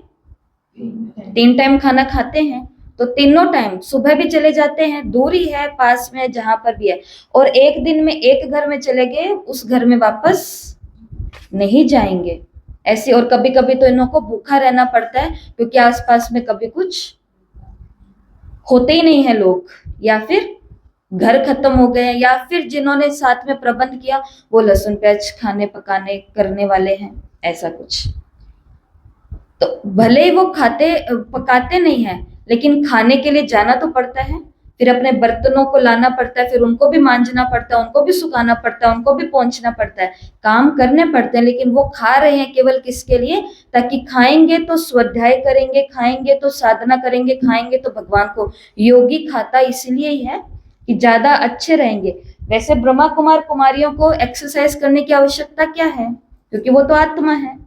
3 टाइम खाना खाते हैं, तो तीनों टाइम सुबह भी चले जाते हैं, दूरी है, पास में जहां पर भी है, और एक दिन में एक घर में चले गए, उस घर में वापस नहीं जाएंगे ऐसे। और कभी कभी तो इन्हों को भूखा रहना पड़ता है, क्योंकि आसपास में कभी कुछ होते ही नहीं है लोग, या फिर घर खत्म हो गए, या फिर जिन्होंने साथ में प्रबंध किया वो लहसुन प्याज खाने पकाने करने वाले हैं, ऐसा कुछ। तो भले ही वो पकाते नहीं है, लेकिन खाने के लिए जाना तो पड़ता है, फिर अपने बर्तनों को लाना पड़ता है, फिर उनको भी मांजना पड़ता है, उनको भी सुखाना पड़ता है, उनको भी पहुंचना पड़ता है, काम करने पड़ते हैं। लेकिन वो खा रहे हैं केवल किसके लिए? ताकि खाएंगे तो स्वाध्याय करेंगे, खाएंगे तो साधना करेंगे, खाएंगे तो भगवान को। योगी खाता इसलिए ही है कि ज्यादा अच्छे रहेंगे। वैसे ब्रह्मा कुमार कुमारियों को एक्सरसाइज करने की आवश्यकता क्या है? क्योंकि वो तो आत्मा है,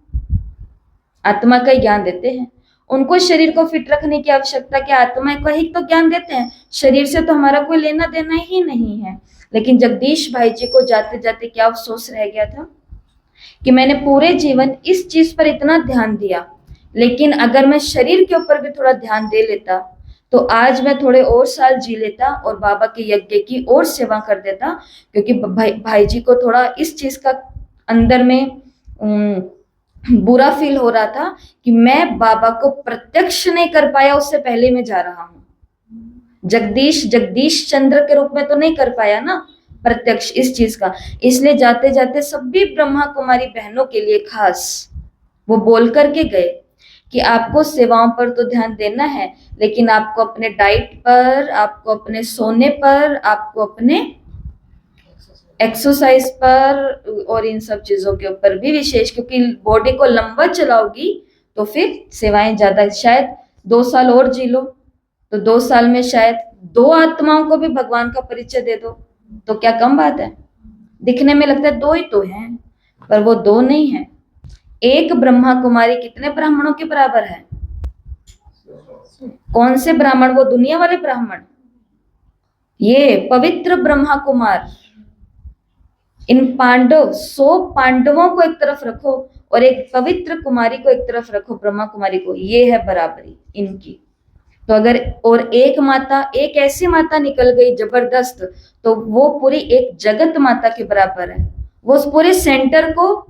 आत्मा का ज्ञान देते हैं। उनको शरीर को फिट रखने की आवश्यकता क्या? आत्मा का ही तो ज्ञान देते हैं, शरीर से तो हमारा कोई लेना देना ही नहीं है। लेकिन जगदीश भाई जी को जाते जाते क्या अफसोस रह गया था कि मैंने पूरे जीवन इस चीज पर इतना ध्यान दिया, लेकिन अगर मैं शरीर के ऊपर भी थोड़ा ध्यान दे लेता तो आज मैं थोड़े और साल जी लेता और बाबा के यज्ञ की और सेवा कर देता। क्योंकि भाई जी को थोड़ा इस चीज का अंदर में बुरा फील हो रहा था कि मैं बाबा को प्रत्यक्ष नहीं कर पाया, उससे पहले मैं जा रहा हूं। जगदीश चंद्र के रूप में तो नहीं कर पाया ना प्रत्यक्ष इस चीज का। इसलिए जाते जाते सभी ब्रह्मा कुमारी बहनों के लिए खास वो बोल करके गए कि आपको सेवाओं पर तो ध्यान देना है, लेकिन आपको अपने डाइट पर, आपको अपने सोने पर, आपको अपने एक्सरसाइज पर और इन सब चीजों के ऊपर भी विशेष, क्योंकि बॉडी को लंबा चलाओगी तो फिर सेवाएं ज्यादा, शायद 2 साल और जी लो तो 2 साल में शायद 2 आत्माओं को भी भगवान का परिचय दे दो, तो क्या कम बात है। दिखने में लगता है 2 ही तो हैं, पर वो 2 नहीं है। एक ब्रह्मा कुमारी कितने ब्राह्मणों के बराबर है? कौन से ब्राह्मण? वो दुनिया वाले ब्राह्मण, ये पवित्र ब्रह्मा कुमार। इन 100 पांडवों को एक तरफ रखो और एक पवित्र कुमारी को एक तरफ रखो, ब्रह्मा कुमारी को, ये है बराबरी इनकी। तो अगर और एक माता, एक ऐसी माता निकल गई जबरदस्त, तो वो पूरी एक जगत माता के बराबर है। वो उस पूरे सेंटर को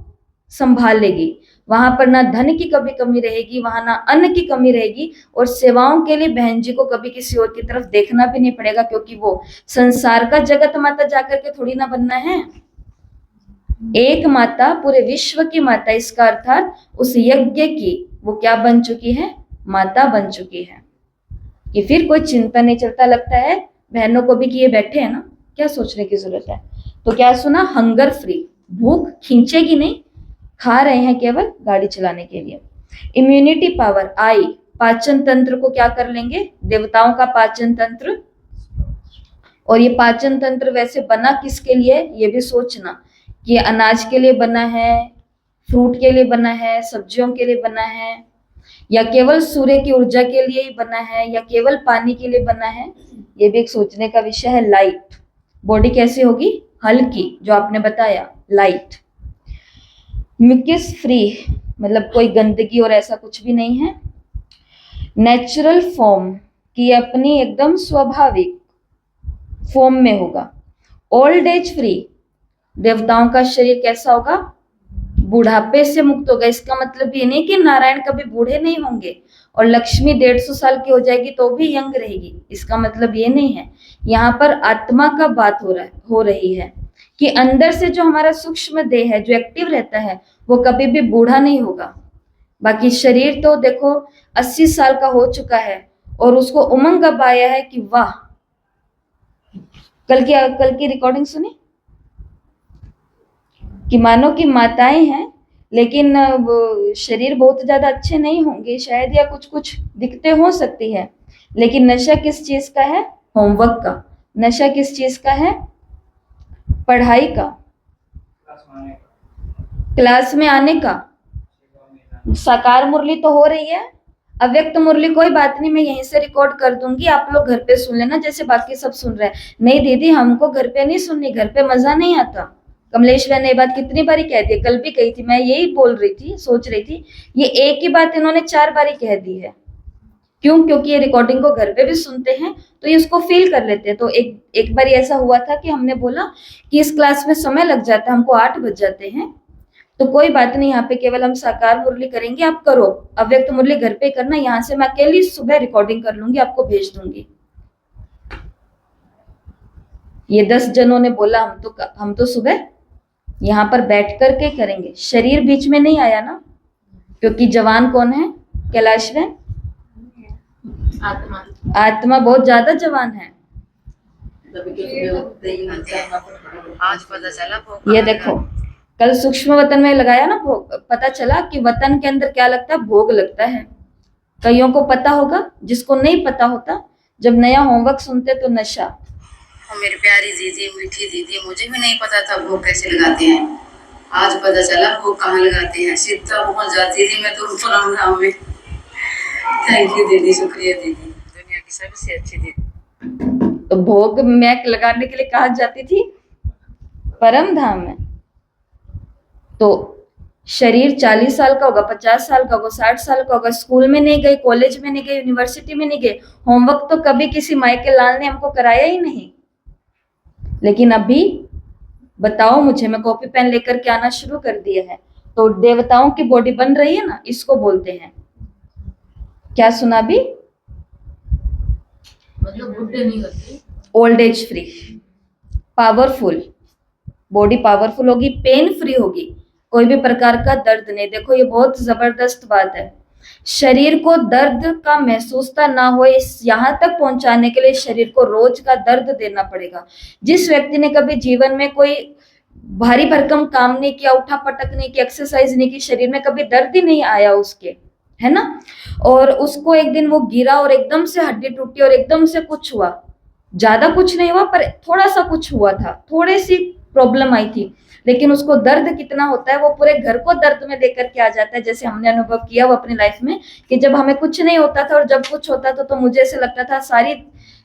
संभाल लेगी। वहां पर ना धन की कभी कमी रहेगी, वहां ना अन्न की कमी रहेगी, और सेवाओं के लिए बहन जी को कभी किसी और की तरफ देखना भी नहीं पड़ेगा, क्योंकि वो संसार का जगत माता जाकर के थोड़ी ना बनना है। एक माता पूरे विश्व की माता, इसका अर्थात उस यज्ञ की वो क्या बन चुकी है? माता बन चुकी है। कि फिर कोई चिंता नहीं चलता। लगता है बहनों को भी कि ये बैठे हैं ना, क्या सोचने की जरूरत है। तो क्या सुना? हंगर फ्री, भूख खींचेगी नहीं, खा रहे हैं केवल गाड़ी चलाने के लिए। इम्यूनिटी पावर आई, पाचन तंत्र को क्या कर लेंगे? देवताओं का पाचन तंत्र। और ये पाचन तंत्र वैसे बना किसके लिए, ये भी सोचना कि अनाज के लिए बना है, फ्रूट के लिए बना है, सब्जियों के लिए बना है, या केवल सूर्य की ऊर्जा के लिए ही बना है, या केवल पानी के लिए बना है। ये भी एक सोचने का विषय है। लाइट, बॉडी कैसी होगी? हल्की, जो आपने बताया, लाइट। म्यूकस फ्री, मतलब कोई गंदगी और ऐसा कुछ भी नहीं है। नेचुरल फॉर्म की अपनी एकदम स्वाभाविक फॉर्म में होगा। ओल्ड एज फ्री, देवताओं का शरीर कैसा होगा? बुढ़ापे से मुक्त होगा। इसका मतलब ये नहीं कि नारायण कभी बूढ़े नहीं होंगे, और लक्ष्मी 150 साल की हो जाएगी तो भी यंग रहेगी, इसका मतलब ये नहीं है। यहाँ पर आत्मा का बात हो रही है कि अंदर से जो हमारा सूक्ष्म देह है, जो एक्टिव रहता है, वो कभी भी बूढ़ा नहीं होगा। बाकी शरीर तो देखो 80 साल का हो चुका है, और उसको उमंग अब आया है कि वाह। कल की रिकॉर्डिंग सुनी कि मानो कि माताएं हैं, लेकिन वो शरीर बहुत ज्यादा अच्छे नहीं होंगे शायद, या कुछ कुछ दिक्कतें हो सकती है, लेकिन नशा किस चीज का है? होमवर्क का। नशा किस चीज का है? पढ़ाई का, क्लास में आने का। साकार मुरली तो हो रही है, अव्यक्त मुरली कोई बात नहीं, मैं यहीं से रिकॉर्ड कर दूंगी, आप लोग घर पे सुन लेना जैसे बाकी सब सुन रहे हैं। नहीं दीदी, हमको घर पे नहीं सुननी, घर पे मजा नहीं आता। कमलेश बहन ने ये बात कितनी बारी कह दी, कल भी कही थी, मैं यही बोल रही थी, सोच रही थी, ये एक ही बात इन्होंने 4 बारी कह दी है। क्यों? क्योंकि ये रिकॉर्डिंग को घर पे भी सुनते हैं, तो ये उसको फील कर लेते हैं। तो एक बार ऐसा हुआ था कि हमने बोला कि इस क्लास में समय लग जाता है, हमको 8 बज जाते हैं, तो कोई बात नहीं, यहाँ पे केवल हम साकार मुरली करेंगे, आप करो, अव्यक्त मुरली घर पे करना, यहाँ से मैं अकेली सुबह रिकॉर्डिंग कर लूंगी, आपको भेज दूंगी। ये 10 जनों ने बोला हम तो सुबह यहाँ पर बैठ करके करेंगे। शरीर बीच में नहीं आया ना, क्योंकि जवान कौन है कैलाश में? आत्मा बहुत ज्यादा जवान है। आज पता चला। ये देखो, कल सूक्ष्म वतन में लगाया ना भोग, पता चला कि वतन के अंदर क्या लगता है? भोग लगता है। कईयों को पता होगा, जिसको नहीं पता होता, जब नया होमवर्क सुनते तो नशा। मेरी प्यारी दीदी, मीठी दीदी, मुझे भी नहीं पता था भोग कैसे लगाते हैं, आज पता चला भोग कहाँ लगाते हैं। सीधा पहुंच जाती थी मैं तो परम धाम में। थैंक यू दीदी, शुक्रिया दीदी, दुनिया की सबसे अच्छी दीदी। तो भोग मैं लगाने के लिए कहाँ जाती थी? परम धाम में। तो शरीर 40 साल का होगा, 50 साल का होगा, 60 साल का होगा, स्कूल में नहीं गए, कॉलेज में नहीं गए, यूनिवर्सिटी में नहीं गए, होमवर्क तो कभी किसी माई के लाल ने हमको कराया ही नहीं। लेकिन अभी बताओ मुझे, मैं कॉपी पेन लेकर के आना शुरू कर दिया है, तो देवताओं की बॉडी बन रही है ना, इसको बोलते हैं, क्या सुना भी, मतलब बुढ़े नहीं करते। Old age free, powerful body, powerful होगी, पेन फ्री होगी, कोई भी प्रकार का दर्द नहीं। देखो ये बहुत जबरदस्त बात है, शरीर को दर्द का महसूसता ना हो, इस यहाँ तक पहुंचाने के लिए शरीर को रोज का दर्द देना पड़ेगा। जिस व्यक्ति ने कभी जीवन में कोई भारी भरकम काम नहीं किया, उठा पटक नहीं की, एक्सरसाइज नहीं की, शरीर में कभी दर्द ही नहीं आया उसके, है ना, और उसको एक दिन वो गिरा और एकदम से हड्डी टूटी और एकदम से कुछ हुआ, ज्यादा कुछ नहीं हुआ पर थोड़ा सा कुछ हुआ था, थोड़ी सी प्रॉब्लम आई थी, लेकिन उसको दर्द कितना होता है, वो पूरे घर को दर्द में देकर के आ जाता है। जैसे हमने अनुभव किया वो अपनी लाइफ में कि जब हमें कुछ नहीं होता था और जब कुछ होता था तो मुझे ऐसे लगता था सारी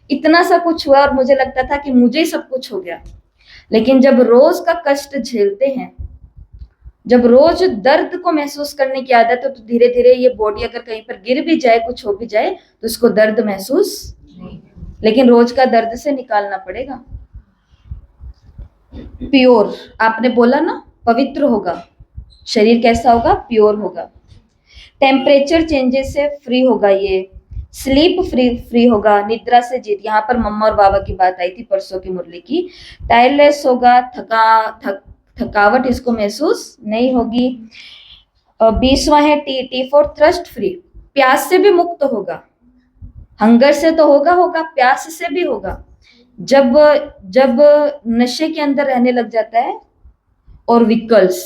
इतना सा कुछ हुआ और मुझे लगता था कि मुझे ही सब कुछ हो गया। लेकिन जब रोज का कष्ट झेलते हैं, जब रोज दर्द को महसूस करने की आदत है, तो धीरे धीरे ये बॉडी अगर कहीं पर गिर भी जाए, कुछ हो भी जाए, तो इसको दर्द महसूस, लेकिन रोज का दर्द से निकालना पड़ेगा। प्योर, आपने बोला ना, पवित्र होगा शरीर, कैसा होगा, प्योर होगा। टेम्परेचर चेंजेस से फ्री होगा, ये स्लीप फ्री होगा, निद्रा से जीत, यहाँ पर मम्मा और बाबा की बात आई थी परसों की मुरली की। टायरलेस होगा, थकावट इसको महसूस नहीं होगी। 20वां है टी फॉर थ्रस्ट फ्री, प्यास से भी मुक्त होगा, हंगर से तो होगा, प्यास से भी होगा। जब नशे के अंदर रहने लग जाता है और विकल्स,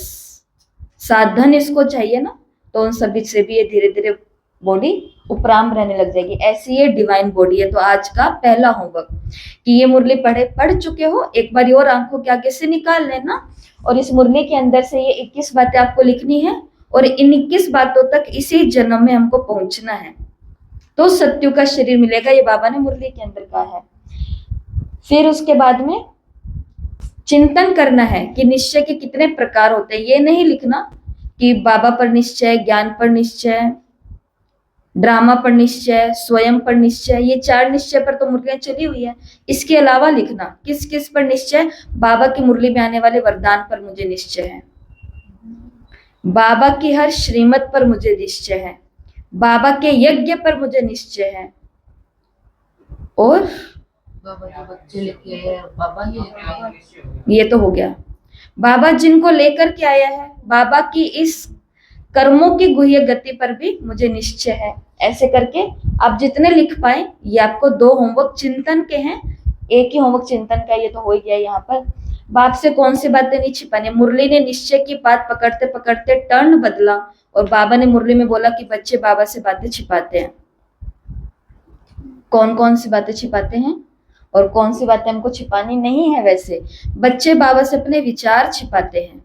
साधन इसको चाहिए ना, तो उन सभी से भी ये धीरे धीरे बॉडी उपराम रहने लग जाएगी। ऐसी ये डिवाइन बॉडी है। तो आज का पहला होमवर्क कि ये मुरली पढ़ चुके हो, एक बार और आंखों के आगे से निकाल लेना, और इस मुरली के अंदर से ये 21 बातें आपको लिखनी है, और इन 21 बातों तक इसी जन्म में हमको पहुंचना है, तो सत्यु का शरीर मिलेगा। ये बाबा ने मुरली के अंदर कहा है। फिर उसके बाद में चिंतन करना है कि निश्चय के कितने प्रकार होते हैं। ये नहीं लिखना कि बाबा पर निश्चय, ज्ञान पर निश्चय, ड्रामा पर निश्चय, स्वयं पर निश्चय, ये 4 निश्चय पर तो मुरलियां चली हुई है। इसके अलावा लिखना किस किस पर निश्चय, बाबा की मुरली में आने वाले वरदान पर मुझे निश्चय है, बाबा की हर श्रीमत पर मुझे निश्चय है, बाबा के यज्ञ पर मुझे निश्चय है, और बाबा जो बच्चे लेके आए, बाबा ही लेके आए। ये तो हो गया। बाबा जिनको लेकर के आया है, बाबा की इस कर्मों की गुह्य गति पर भी मुझे निश्चय है। ऐसे करके आप जितने लिख पाए, ये आपको 2 होमवर्क चिंतन के हैं, एक ही होमवर्क चिंतन का, ये तो हो ही गया। यहाँ पर बाप से कौन सी बातें नहीं छिपानी। मुरली ने निश्चय की बात पकड़ते पकड़ते टर्न बदला, और बाबा ने मुरली में बोला कि बच्चे बाबा से बातें छिपाते हैं। कौन कौन सी बातें छिपाते हैं और कौन सी बातें हमको छिपानी नहीं है। वैसे बच्चे बाबा से अपने विचार छिपाते हैं,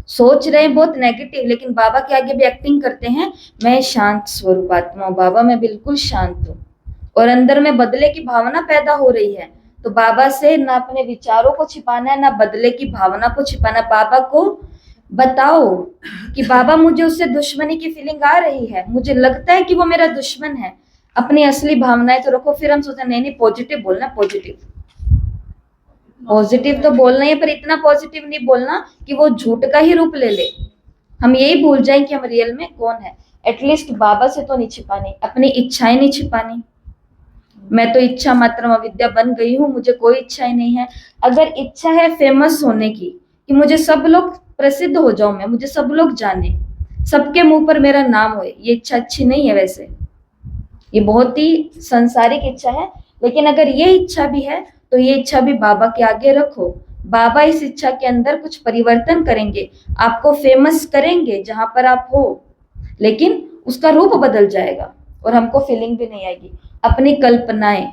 सोच रहे हैं बहुत नेगेटिव, लेकिन बाबा के आगे भी एक्टिंग करते हैं, मैं शांत स्वरूप आत्मा हूँ बाबा, मैं बिल्कुल शांत हूँ, और अंदर में बदले की भावना पैदा हो रही है। तो बाबा से ना अपने विचारों को छिपाना है, ना बदले की भावना को छिपाना। बाबा को बताओ कि बाबा मुझे उससे दुश्मनी की फीलिंग आ रही है, मुझे लगता है कि वो मेरा दुश्मन है। अपनी असली भावनाएं तो रखो। फिर हम सोचते हैं नहीं पॉजिटिव बोलना, पॉजिटिव तो बोलना ही है, पर इतना पॉजिटिव नहीं बोलना कि वो झूठ का ही रूप ले ले, हम यही भूल जाएं कि हम रियल में कौन है। एटलीस्ट बाबा से तो नहीं छिपानी, अपनी इच्छाएं नहीं छिपानी। मैं तो इच्छा मात्र अविद्या बन गई हूँ, मुझे कोई इच्छाएं नहीं है। अगर इच्छा है फेमस होने की, कि मुझे सब लोग प्रसिद्ध हो जाऊं, मैं, मुझे सब लोग जाने, सबके मुंह पर मेरा नाम हो, ये इच्छा अच्छी नहीं है। वैसे ये बहुत ही संसारिक इच्छा है, लेकिन अगर ये इच्छा भी है तो ये इच्छा भी बाबा के आगे रखो। बाबा इस इच्छा के अंदर कुछ परिवर्तन करेंगे, आपको फेमस करेंगे जहां पर आप हो, लेकिन उसका रूप बदल जाएगा और हमको फीलिंग भी नहीं आएगी। अपनी कल्पनाएं,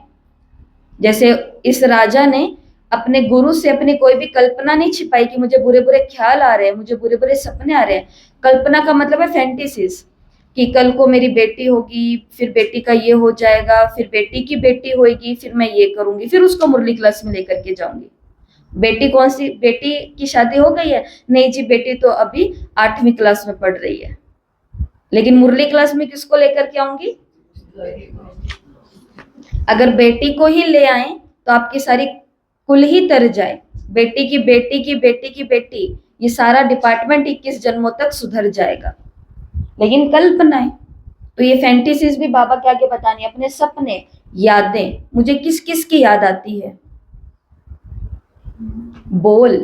जैसे इस राजा ने अपने गुरु से अपनी कोई भी कल्पना नहीं छिपाई कि मुझे बुरे बुरे ख्याल आ रहे हैं, मुझे बुरे बुरे सपने आ रहे हैं। कल्पना का मतलब है फैंटेसीज, कि कल को मेरी बेटी होगी, फिर बेटी का ये हो जाएगा, फिर बेटी की बेटी होगी, फिर मैं ये करूंगी, फिर उसको मुरली क्लास में लेकर के जाऊंगी। बेटी कौन सी, बेटी की शादी हो गई है? नहीं जी, बेटी तो अभी 8वीं क्लास में पढ़ रही है, लेकिन मुरली क्लास में किसको लेकर के आऊंगी? अगर बेटी को ही ले आए तो आपकी सारी कुल ही तर जाए। बेटी की बेटी की बेटी की बेटी, ये सारा डिपार्टमेंट 21 जन्मों तक सुधर जाएगा। लेकिन कल्पनाएं, तो ये फैंटेसीज भी बाबा के आगे बतानी, अपने सपने, यादें। मुझे किस किस की याद आती है? बोल,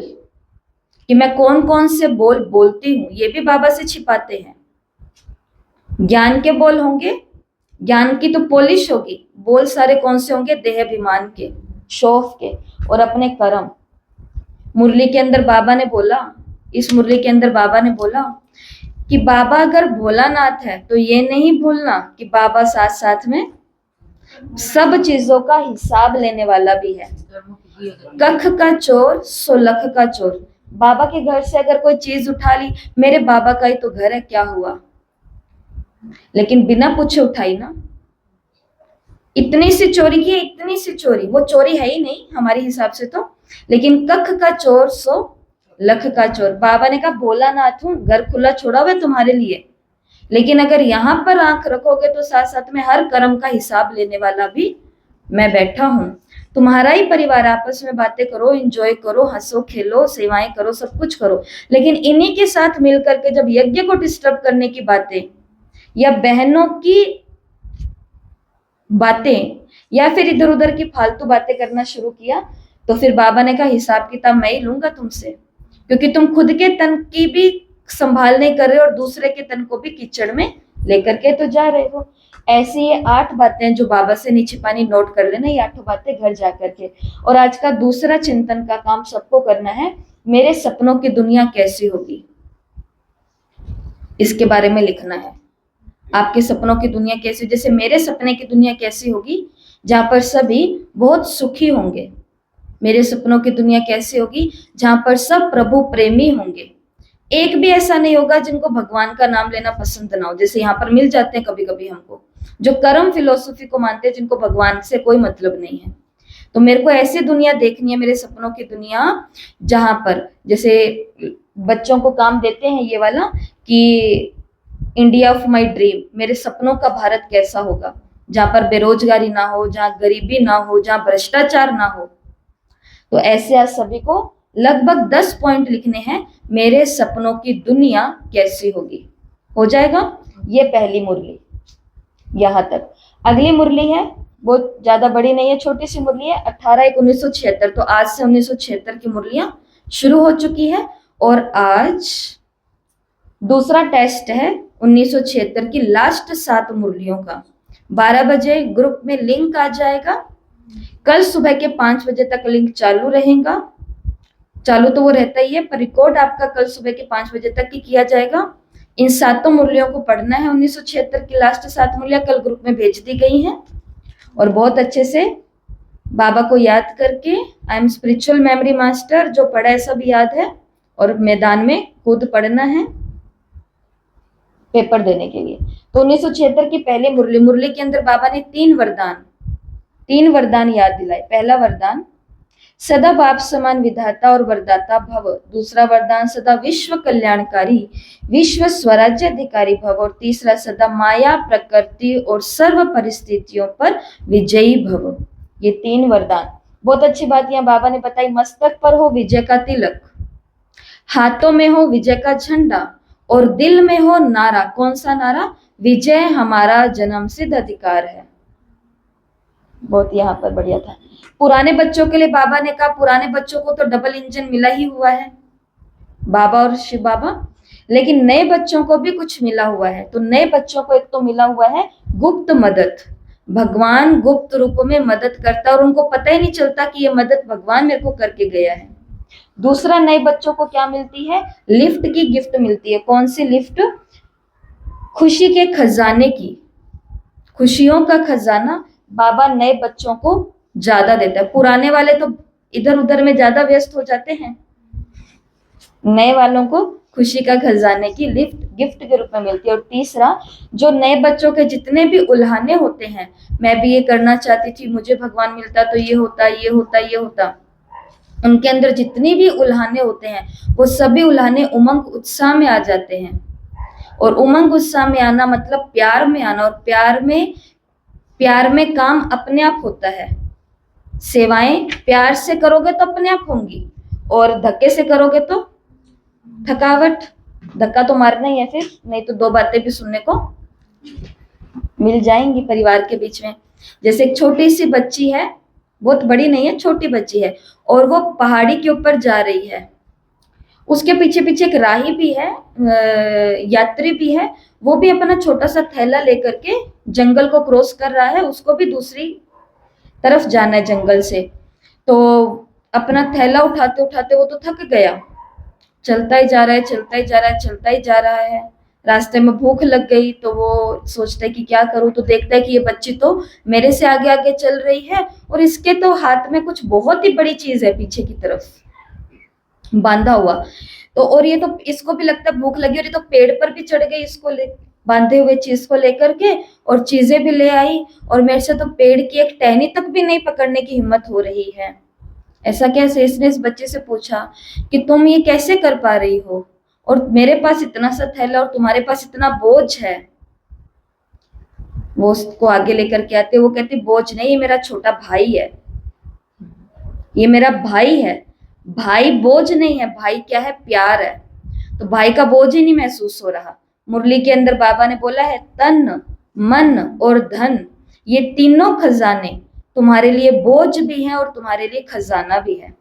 कि मैं कौन कौन से बोल बोलती हूँ, ये भी बाबा से छिपाते हैं। ज्ञान के बोल होंगे, ज्ञान की तो पॉलिश होगी। बोल सारे कौन से होंगे? देहाभिमान के, शौफ के, और अपने कर्म। मुरली के अंदर बाबा ने बोला, इस मुरली के अंदर बाबा ने बोला कि बाबा अगर भोलानाथ है तो ये नहीं भूलना कि बाबा साथ साथ में सब चीजों का हिसाब लेने वाला भी है। कख का चोर सो लख का चोर। बाबा के घर से अगर कोई चीज उठा ली, मेरे बाबा का ही तो घर है, क्या हुआ? लेकिन बिना पूछे उठाई ना। इतनी सी चोरी की, इतनी सी चोरी, वो चोरी है ही नहीं हमारे हिसाब से तो। लेकिन कख का चोर सो लख का चोर। बाबा ने कहा भोलानाथ हूं, घर खुला छोड़ा हुआ तुम्हारे लिए, लेकिन अगर यहाँ पर आंख रखोगे तो साथ साथ में हर कर्म का हिसाब लेने वाला भी मैं बैठा हूं। तुम्हारा ही परिवार, आपस में बातें करो, एंजॉय करो, हंसो खेलो, सेवाएं करो, सब कुछ करो, लेकिन इन्हीं के साथ मिल करके जब यज्ञ को डिस्टर्ब करने की बातें, या बहनों की बातें, या फिर इधर उधर की फालतू बातें करना शुरू किया, तो फिर बाबा ने कहा हिसाब किताब मैं ही लूंगा तुमसे, क्योंकि तुम खुद के तन की भी संभाल नहीं कर रहे और दूसरे के तन को भी कीचड़ में लेकर के तो जा रहे हो। ऐसी ये 8 बातें जो बाबा से नहीं छिपानी, नोट कर लेना, ये 8 बातें घर जाकर के। और आज का दूसरा चिंतन का काम सबको करना है, मेरे सपनों की दुनिया कैसी होगी, इसके बारे में लिखना है। आपके सपनों की दुनिया कैसी, जैसे मेरे सपने की दुनिया कैसी होगी, जहां पर सभी बहुत सुखी होंगे। मेरे सपनों की दुनिया कैसी होगी, जहां पर सब प्रभु प्रेमी होंगे। एक भी ऐसा नहीं होगा जिनको भगवान का नाम लेना पसंद ना हो, जैसे यहाँ पर मिल जाते हैं कभी कभी हमको, जो कर्म फिलोसफी को मानते हैं, जिनको भगवान से कोई मतलब नहीं है। तो मेरे को ऐसी दुनिया देखनी है, मेरे सपनों की दुनिया, जहां पर जैसे बच्चों को काम देते हैं ये वाला कि इंडिया ऑफ माई ड्रीम, मेरे सपनों का भारत कैसा होगा, जहां पर बेरोजगारी ना हो, जहां गरीबी ना हो, जहां भ्रष्टाचार ना हो। तो ऐसे आज सभी को लगभग 10 पॉइंट लिखने हैं, मेरे सपनों की दुनिया कैसी होगी। हो जाएगा? ये पहली मुरली, यहां तक। अगली मुरली है, बहुत ज्यादा बड़ी नहीं है, छोटी सी मुरली है, 18/1/1976। तो आज से 1976 की मुरलियां शुरू हो चुकी है, और आज दूसरा टेस्ट है 1976 की लास्ट 7 मुरलियों का। 12 बजे ग्रुप में लिंक आ जाएगा। कल सुबह के 5 बजे तक लिंक चालू रहेगा। चालू तो वो रहता ही है, पर रिकॉर्ड आपका कल सुबह के 5 बजे तक ही किया जाएगा। इन 7 मुरलियों को पढ़ना है। 1976 की लास्ट 7 मुरलियां कल ग्रुप में भेज दी गई हैं, और बहुत अच्छे से बाबा को याद करके, I am spiritual memory master, जो पढ़ा है सब याद है, और मैदान में खुद पढ़ना है पेपर देने के लिए। तो 1976 की पहली मुरली, मुरली के अंदर बाबा ने 3 वरदान याद दिलाए। पहला वरदान, सदा बाप समान विधाता और वरदाता भव। दूसरा वरदान, सदा विश्व कल्याणकारी, विश्व स्वराज्याधिकारी भव। और तीसरा, सदा माया, प्रकृति और सर्व परिस्थितियों पर विजयी भव। ये 3 वरदान। बहुत अच्छी बात यहाँ बाबा ने बताई। मस्तक पर हो विजय का तिलक, हाथों में हो विजय का झंडा, और दिल में हो नारा। कौन सा नारा? विजय हमारा जन्म सिद्ध अधिकार है। बहुत यहाँ पर बढ़िया था। पुराने बच्चों के लिए बाबा ने कहा, पुराने बच्चों को तो डबल इंजन मिला ही हुआ है, बाबा और शिव बाबा, लेकिन नए बच्चों को भी कुछ मिला हुआ है। तो नए बच्चों को एक तो मिला हुआ है गुप्त मदद। भगवान गुप्त रूप में मदद करता है, और उनको पता ही नहीं चलता कि ये मदद भगवान मेरे को करके गया है। दूसरा, नए बच्चों को क्या मिलती है? लिफ्ट की गिफ्ट मिलती है। कौन सी लिफ्ट? खुशी के खजाने की। खुशियों का खजाना बाबा नए बच्चों को ज्यादा देता है। पुराने वाले तो इधर उधर में ज्यादा व्यस्त हो जाते हैं। नए वालों को खुशी का खजाने की लिफ्ट गिफ्ट के रूप में मिलती है। और तीसरा, जो नए बच्चों के जितने भी उल्हाने होते हैं, मैं भी ये करना चाहती थी, मुझे भगवान मिलता तो ये होता, ये होता, ये होता, उनके अंदर जितनी भी उल्हाने होते हैं, वो सभी उल्हाने उमंग उत्साह में आ जाते हैं। और उमंग उत्साह में आना मतलब प्यार में आना, और प्यार में काम अपने आप होता है। सेवाएं प्यार से करोगे तो अपने आप होंगी, और धक्के से करोगे तो थकावट, धक्का तो मारना ही है फिर, नहीं तो दो बातें भी सुनने को मिल जाएंगी परिवार के बीच में। जैसे एक छोटी सी बच्ची है, बहुत बड़ी नहीं है, छोटी बच्ची है, और वो पहाड़ी के ऊपर जा रही है। उसके पीछे पीछे एक राही भी है, यात्री भी है, वो भी अपना छोटा सा थैला लेकर के जंगल को क्रॉस कर रहा है, उसको भी दूसरी तरफ जाना है जंगल से। तो अपना थैला उठाते उठाते वो तो थक गया, चलता ही जा रहा है, चलता ही जा रहा है, चलता ही जा रहा है। रास्ते में भूख लग गई तो वो सोचता है कि क्या करूं, तो देखता है कि ये बच्ची तो मेरे से आगे आगे चल रही है और इसके तो हाथ में कुछ बहुत ही बड़ी चीज है पीछे की तरफ बांधा हुआ। तो और ये तो इसको भी लगता है भूख लगी, और ये तो पेड़ पर भी चढ़ गई इसको बांधे हुए चीज को लेकर के, और चीजें भी ले आई, और मेरे से तो पेड़ की एक टहनी तक भी नहीं पकड़ने की हिम्मत हो रही है। ऐसा कैसे? इसने इस बच्चे से पूछा कि तुम ये कैसे कर पा रही हो, और मेरे पास इतना सा थैला और तुम्हारे पास इतना बोझ है। वो उसको आगे लेकर के आते, वो कहती बोझ नहीं, ये मेरा छोटा भाई है, ये मेरा भाई है। भाई बोझ नहीं है, भाई क्या है? प्यार है। तो भाई का बोझ ही नहीं महसूस हो रहा। मुरली के अंदर बाबा ने बोला है तन, मन और धन, ये तीनों खजाने तुम्हारे लिए बोझ भी हैं और तुम्हारे लिए खजाना भी है।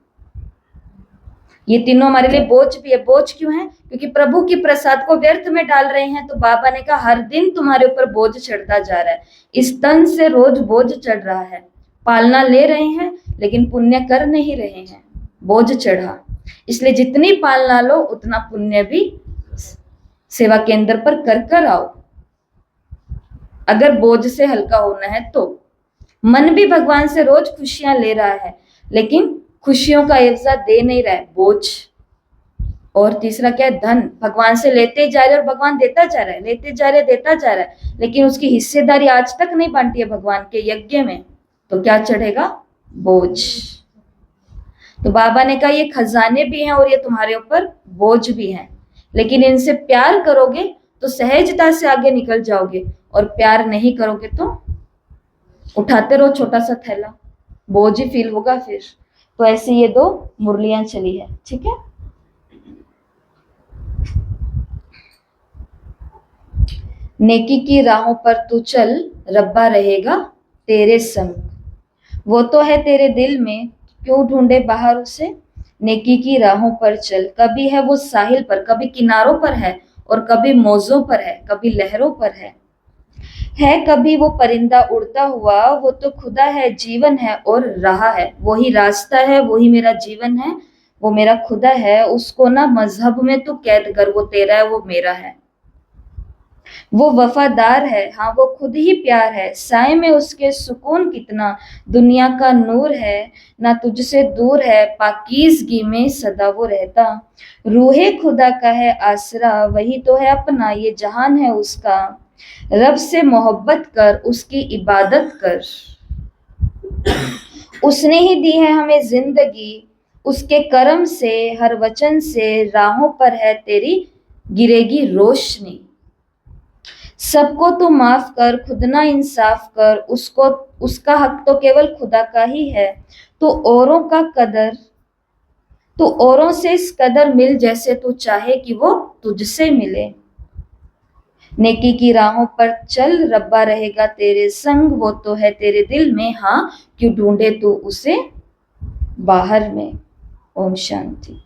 ये तीनों हमारे लिए बोझ भी है। बोझ क्यों है? क्योंकि प्रभु की प्रसाद को व्यर्थ में डाल रहे हैं। तो बाबा ने कहा हर दिन तुम्हारे ऊपर बोझ चढ़ता जा रहा है, इस तन से रोज बोझ चढ़ रहा है। पालना ले रहे हैं लेकिन पुण्य कर नहीं रहे हैं, बोझ चढ़ा। इसलिए जितनी पालना लो उतना पुण्य भी सेवा केंद्र पर कर कर आओ, अगर बोझ से हल्का होना है तो। मन भी भगवान से रोज खुशियां ले रहा है, लेकिन खुशियों का एवजा दे नहीं रहा है, बोझ। और तीसरा क्या है? धन। भगवान से लेते जा रहे और भगवान देता जा रहा है, लेते जा रहे देता जा रहा है, लेकिन उसकी हिस्सेदारी आज तक नहीं बांटी है भगवान के यज्ञ में। तो क्या चढ़ेगा? बोझ। तो बाबा ने कहा ये खजाने भी हैं और ये तुम्हारे ऊपर बोझ भी हैं, लेकिन इनसे प्यार करोगे तो सहजता से आगे निकल जाओगे, और प्यार नहीं करोगे तो उठाते रहो छोटा सा थैला, बोझ ही फील होगा फिर। तो ऐसे ये दो मुरलियां चली है, ठीक है। नेकी की राहों पर तू चल, रब्बा रहेगा तेरे संग। वो तो है तेरे दिल में, क्यों ढूंढे बाहर उसे। नेकी की राहों पर चल, कभी है वो साहिल पर, कभी किनारों पर है, और कभी मौजों पर है, कभी लहरों पर है कभी वो परिंदा उड़ता हुआ। वो तो खुदा है, जीवन है और रहा है, वही रास्ता है, वही मेरा जीवन है, वो मेरा खुदा है। उसको ना मजहब में तू कैद कर, वो तेरा है, वो मेरा है। वो वफादार है, हाँ वो खुद ही प्यार है। साए में उसके सुकून कितना, दुनिया का नूर है, ना तुझसे दूर है, पाकीज़गी में सदा वो रहता। रूहे खुदा का है आसरा, वही तो है अपना, ये जहान है उसका। रब से मोहब्बत कर, उसकी इबादत कर, उसने ही दी है हमें जिंदगी। उसके करम से, हर वचन से, राहों पर है तेरी गिरेगी रोशनी। सबको तू माफ कर, खुद ना इंसाफ कर, उसको उसका हक तो केवल खुदा का ही है। तो औरों का कदर, तो औरों से इस कदर मिल जैसे तू चाहे कि वो तुझसे मिले। नेकी की राहों पर चल, रब्बा रहेगा तेरे संग। वो तो है तेरे दिल में, हाँ क्यों ढूंढे तू उसे बाहर में। ओम शांति।